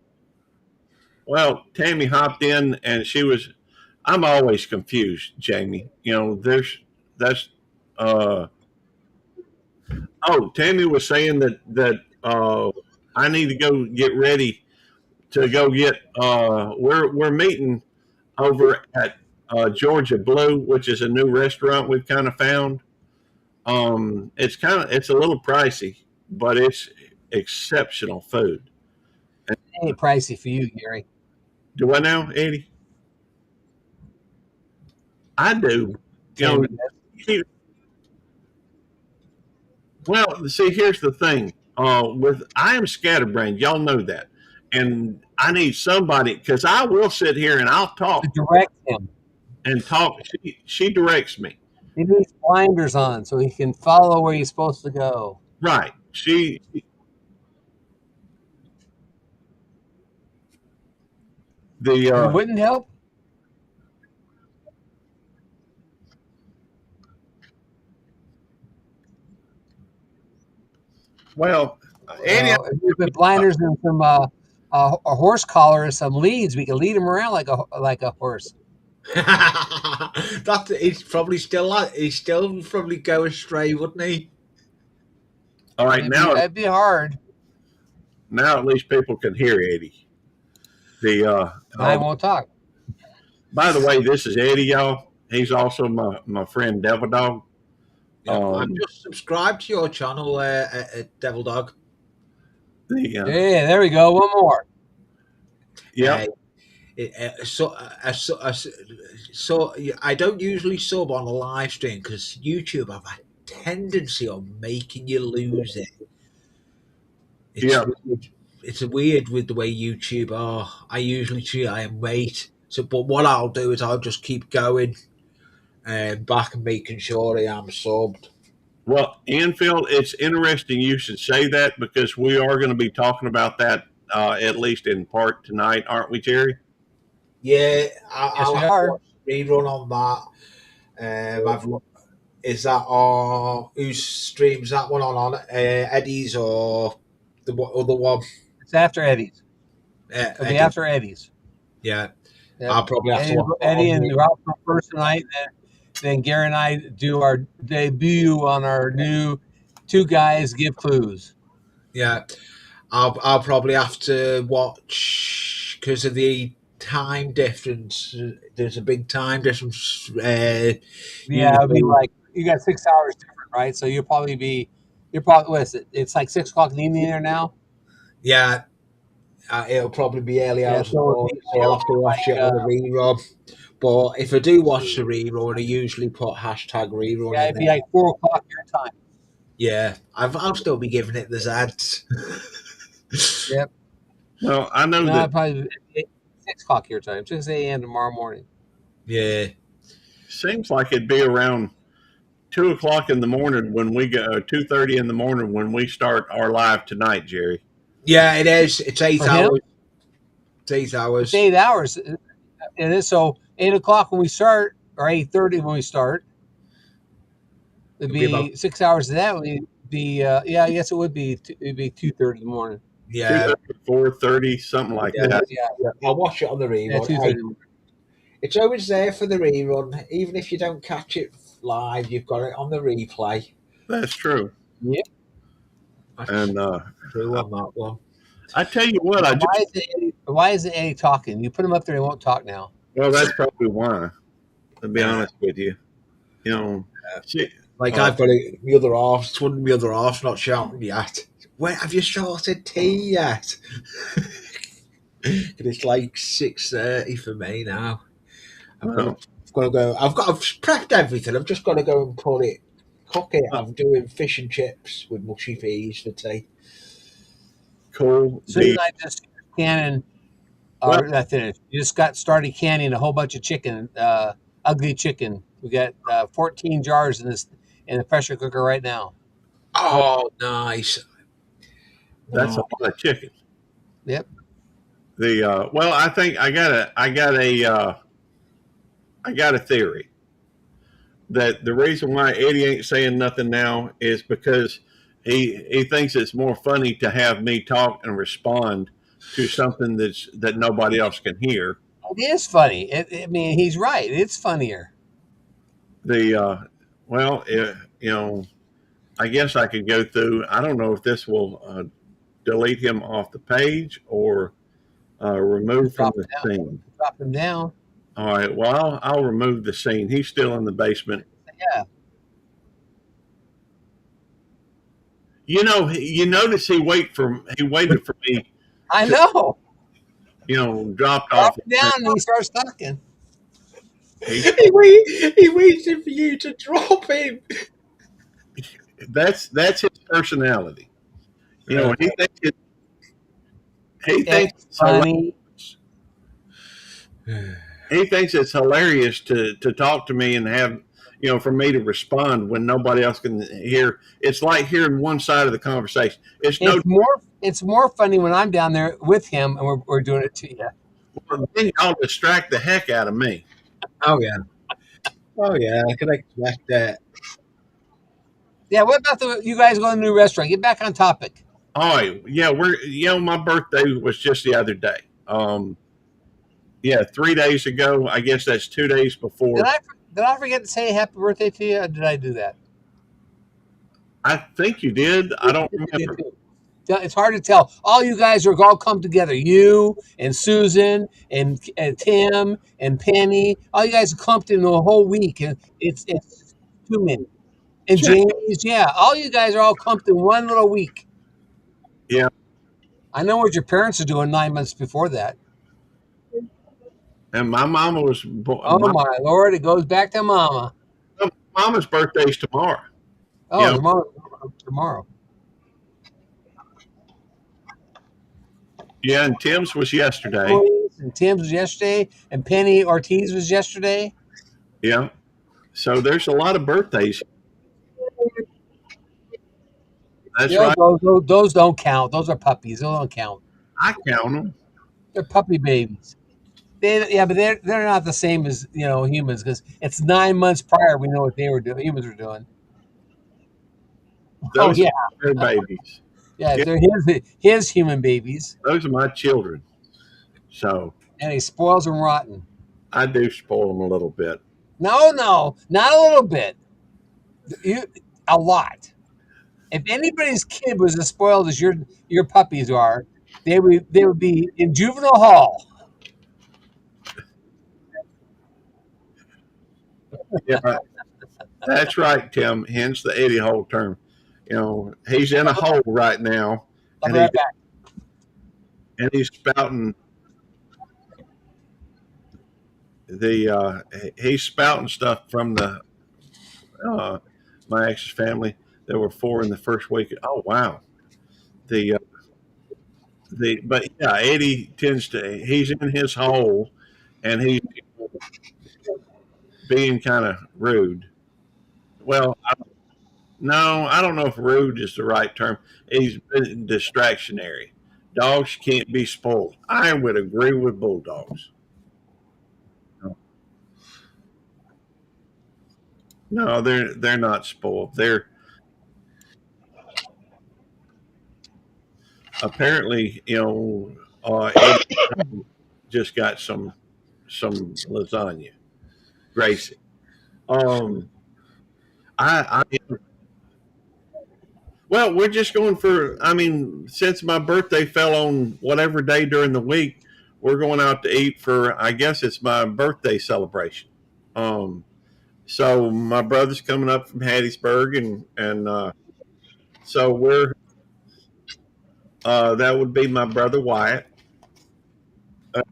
Well, Tammy hopped in and she was. I'm always confused, Jamie. That's. Uh, Tammy was saying that I need to go get ready to go get. We're meeting over at Georgia Blue, which is a new restaurant we've kind of found. It's a little pricey, but it's exceptional food. Ain't pricey for you, Gary. Do I know, Eddie? I do. You know, she, well, see, here's the thing. With I am scatterbrained. Y'all know that, and I need somebody because I will sit here and I'll To talk direct him. and talk. She directs me. He needs blinders on so he can follow where he's supposed to go. Right. She the It wouldn't help. well, Eddie. If we put blinders and some a horse collar and some leads, we can lead him around like a horse. That he's probably still like he's still probably go astray, wouldn't he? All right, It'd be hard. now at least people can hear Eddie. The I won't talk. by the way, this is Eddie, y'all. He's also my friend Devil Dog. Yeah, I'm just subscribed to your channel, Devil Dog. The Hey, there we go. One more. yeah. So I don't usually sub on a live stream because YouTube have a tendency of making you lose it. It's weird with the way YouTube are. I usually try and wait. So, but what I'll do is I'll just keep going back and making sure I am subbed. Well, Anfield, it's interesting you should say that because we are going to be talking about that at least in part tonight, aren't we, Jerry? Yeah, Yes, we are. Rerun on that. Is that on whose streams that one on Eddie's or the other one? It's after Eddie's. It'll be after Eddie's. Yeah, Yep. I'll probably have to watch Eddie and Ralph go first tonight. Then Gary and I do our debut on our new Two Guys Give Clues. Yeah, I'll probably have to watch because of the time difference. There's a big time difference. Yeah, it'll be like you got 6 hours different, right? So you're probably what is it? It's like 6 o'clock in the evening there now. Yeah, it'll probably be early hours. So I'll have to watch it on the rerun. But if I do watch the rerun, I usually put hashtag rerun. Yeah, it'd be like 4 o'clock your time. Yeah, I'll still be giving it the Zads. Yep. Well, I know that probably 6 o'clock your time, 6 a.m. tomorrow morning. Yeah, seems like it'd be around 2 o'clock in the morning when we go 2:30 in the morning when we start our live tonight, Jerry. yeah, it is. It's 8 For hours. him? It's 8 hours. It's 8 hours. It is so 8 o'clock when we start, or 8:30 when we start. It'd be about 6 hours of that. Would be yeah, I guess it would be. It'd be 2:30 in the morning. Yeah, 4:30, something like that. Yeah, I'll watch it on the rerun. yeah, 2:30. It's always there for the rerun. Even if you don't catch it live, you've got it on the replay. That's true. Yep. And True on that one. I tell you what, Why isn't Eddie talking? You put him up there, he won't talk now. well, that's probably why. To be honest with you, you know, Like I've got the other half. It's one of the other half's not shouting yet. Where have you started tea yet? It's like 6:30 for me now. I've got to go. I've prepped everything. I've just got to go and cook it. I'm doing fish and chips with mushy peas for tea. Cool. So I just canning. That's it. You just got started canning a whole bunch of chicken, ugly chicken. We got 14 jars in the pressure cooker right now. Oh, nice. That's a lot of chicken. Yep. Well, I think I got a theory that the reason why Eddie ain't saying nothing now is because he thinks it's more funny to have me talk and respond to something that nobody else can hear. It is funny. I mean, he's right. It's funnier. I guess I could go through. I don't know if this will delete him off the page or remove from the scene. Drop him down. All right. Well, I'll remove the scene. He's still in the basement. Yeah. You know, you notice he waited for me. I know. Dropped Drop off. him down and he starts talking. He's He waited for you to drop him. that's his personality. You know, Okay. he thinks It's it's funny. he thinks it's hilarious to talk to me and have for me to respond when nobody else can hear. It's like hearing one side of the conversation. It's no It's more funny when I'm down there with him and we're doing it to you. then y'all distract the heck out of me. Oh yeah. Oh yeah. I can expect that. Yeah, what about you guys going to a new restaurant? Get back on topic. Oh yeah, we're my birthday was just the other day. Yeah, 3 days ago. I guess that's 2 days Did before. I forget to say happy birthday to you? Or did I do that? I think you did. I don't You did remember. too. It's hard to tell. All you guys are all come together. You and Susan and Tim and Penny. All you guys are clumped in a whole week, and it's too many. And James, yeah, all you guys are all clumped in one little week. Yeah, I know what your parents are doing 9 months before that. and my mama was Oh my Lord, it goes back to Mama. mama's birthday's tomorrow. You Oh, know, tomorrow. yeah, and Tim's was yesterday. And Tim's was yesterday, and Penny Ortiz was yesterday. Yeah, so there's a lot of birthdays. That's Yeah, right. those don't count. Those are puppies. Those don't count. I count them. They're puppy babies. But they're not the same as humans because it's 9 months prior. We know what they were doing. Humans were doing. Oh Those yeah, are their babies. yeah. Yeah, They're his human babies, those are my children. So and he spoils them rotten. I do spoil them a little bit. No, not a little bit. A lot. If anybody's kid was as spoiled as your puppies are, they would be in juvenile hall. Yeah, that's right, Tim. Hence the Eddie hole term. He's in a hole right now, I'll and be right back. he's spouting he's spouting stuff from the uh, my ex's family. There were four in the first week. Oh wow, the but yeah, Eddie tends to he's in his hole, and he's being kind of rude. Well, no, I don't know if rude is the right term. He's been distractionary. Dogs can't be spoiled. I would agree with bulldogs. No, they're not spoiled. They're apparently, Eddie just got some lasagna. Gracie. Um, I well, we're just going for. I mean, since my birthday fell on whatever day during the week, we're going out to eat for. I guess it's my birthday celebration. Um, so my brother's coming up from Hattiesburg, and so we're that would be my brother Wyatt. Uh,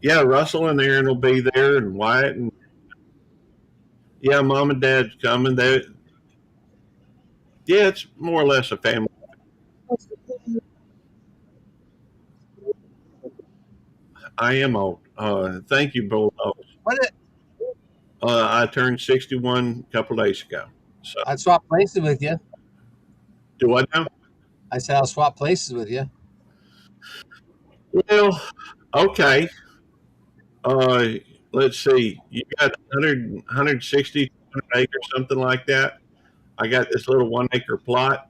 yeah, Russell and Aaron will be there, and Wyatt, and yeah, mom and dad's coming. Yeah, it's more or less a family. I am old. Thank you, Bulldog. What? I turned 61 a couple days ago. So I'd swap places with you. do I know? I said I'll swap places with you. Well, okay. Uh, let's see. You got 160 acres, something like that. I got this little 1 acre plot.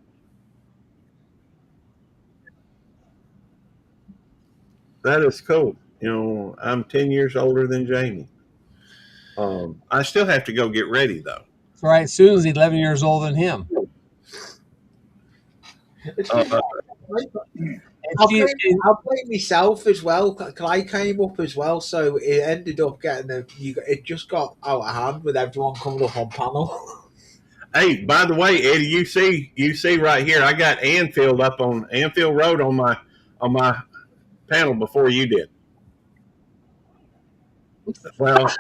That is cool. I'm 10 years older than Jamie. I still have to go get ready though. That's right. Susan's 11 years older than him. It's Uh, just like, And I'll she, blame, I'll blame myself as well. 'Cause I came up as well, so it ended up getting it just got out of hand with everyone coming up on panel. Hey, by the way, Eddie, you see right here, I got Anfield up on Anfield Road on my panel before you did. Well,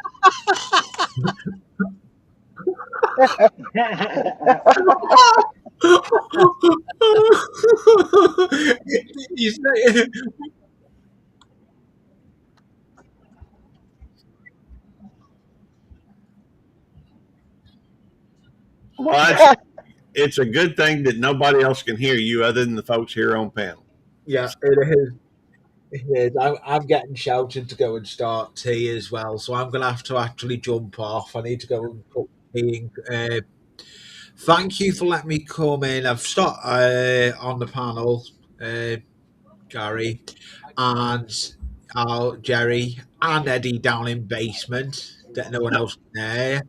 He's, well, it's a good thing that nobody else can hear you other than the folks here on panel. yeah, it is. It is. I'm getting shouted to go and start tea as well, so I'm going to have to actually jump off. I need to go and cook tea. Thank you for letting me come in. I've stopped on the panel, uh, Gary, and Jerry, and Eddie down in basement that no one else can hear.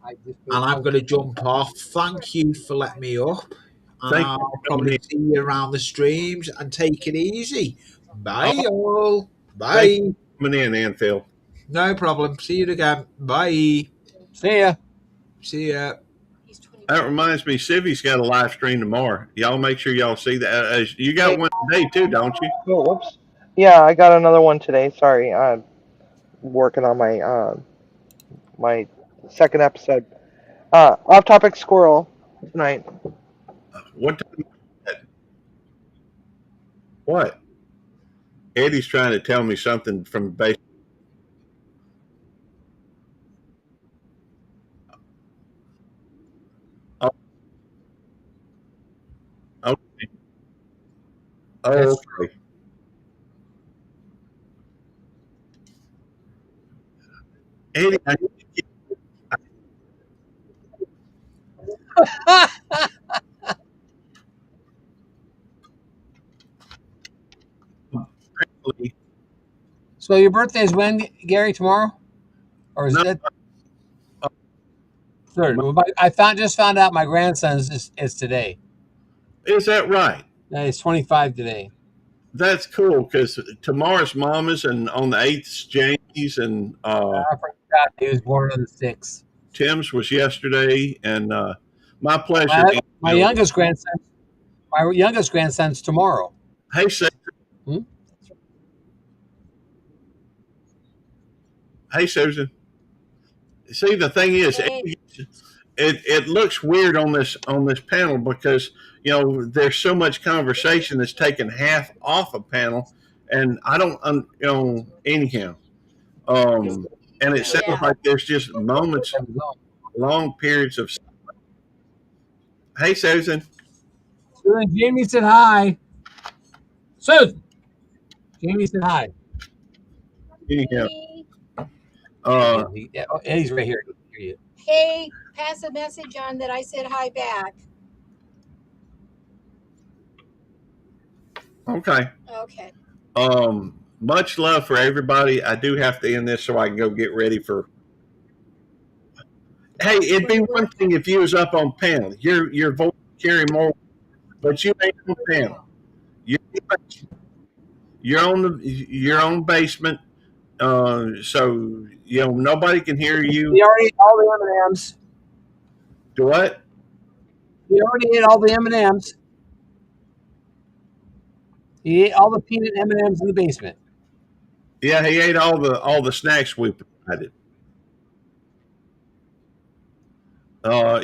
And I'm going to jump off. Thank you for letting me up. And Thank you I'll for coming probably see you around the streams and take it easy. in. Bye, all. Thank you Bye. for coming in, Anfield. No problem. See you again. Bye. See ya. See ya. That reminds me, Civi's got a live stream tomorrow. Y'all make sure y'all see that. You got one today too, don't you? Oh, whoops. Yeah, I got another one today. Sorry, I'm working on my second episode. Off topic squirrel tonight. What? What? Eddie's trying to tell me something from base. Oh, okay. Oh, That's okay. Eddie, I need to get apparently- so your birthday is when, Gary? Tomorrow, or is no, that uh, third? Well, I just found out my grandson's is today. is that right? He's 25 today. That's cool because tomorrow's Mama's and on the 8th, Jamie's and I forgot he was born on the 6th. Tim's was yesterday. And my pleasure. My Angel. youngest grandson's tomorrow. Hey, Sa- Hmm? hey, Susan. See, the thing is, Hey, it looks weird on this panel because there's so much conversation that's taken half off a panel, and I don't anyhow. And it sounds yeah. like there's just moments, long periods of. Hey, Susan. Susan, Jamie said hi. Susan, Jamie said hi. Anyhow, Hey, uh, He's right here. He can hear you. hey, pass a message on that I said hi back. okay. Okay. Much love for everybody. I do have to end this so I can go get ready for. Hey, it'd be one thing if you was up on panel. Your voice carry more, but you ain't on panel. You're, you're on your own basement. So nobody can hear you. He already ate all the M&Ms. Do what? He already ate all the M&Ms. He ate all the peanut M&Ms in the basement. Yeah, he ate all the snacks we provided.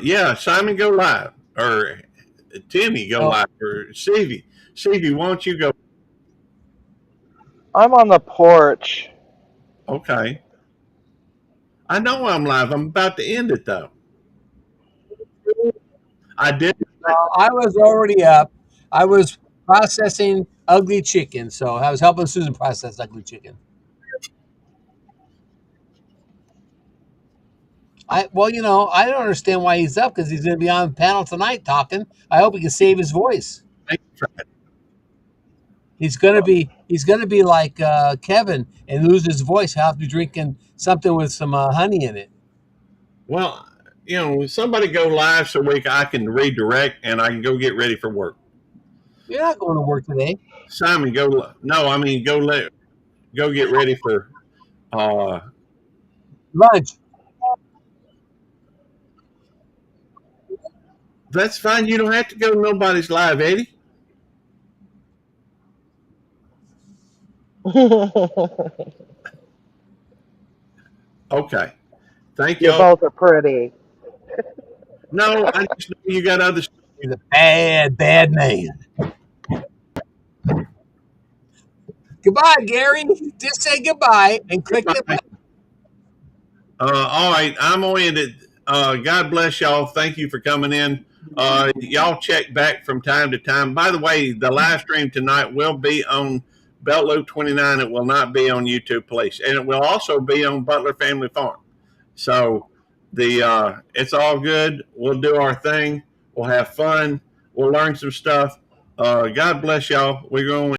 Yeah, Simon, go live, or Timmy, go Oh, live, or Stevie. Stevie, why don't you go? I'm on the porch. Okay, I know I'm live. I'm about to end it though. I did. I was already up. I was processing ugly chicken, so I was helping Susan process ugly chicken. I don't understand why he's up because he's going to be on the panel tonight talking. I hope he can save his voice. He's gonna be like Kevin and lose his voice. He'll have to be drinking something with some honey in it. Well, somebody go live so I can redirect and I can go get ready for work. You're not going to work today. Simon, go. No, I mean go get ready for. Lunch. That's fine. You don't have to go to nobody's live, Eddie. Okay. Thank You y'all. both are pretty. No, I just know you got other stuff. He's a bad, bad man. Goodbye, Gary. Just say goodbye and click the button. All right, I'm going to end it. God bless y'all. Thank you for coming in. Y'all check back from time to time. By the way, the live stream tonight will be on Belt Loop 29. It will not be on YouTube Police, and it will also be on Butler Family Farm. So it's all good. We'll do our thing. We'll have fun. We'll learn some stuff. God bless y'all. We're going.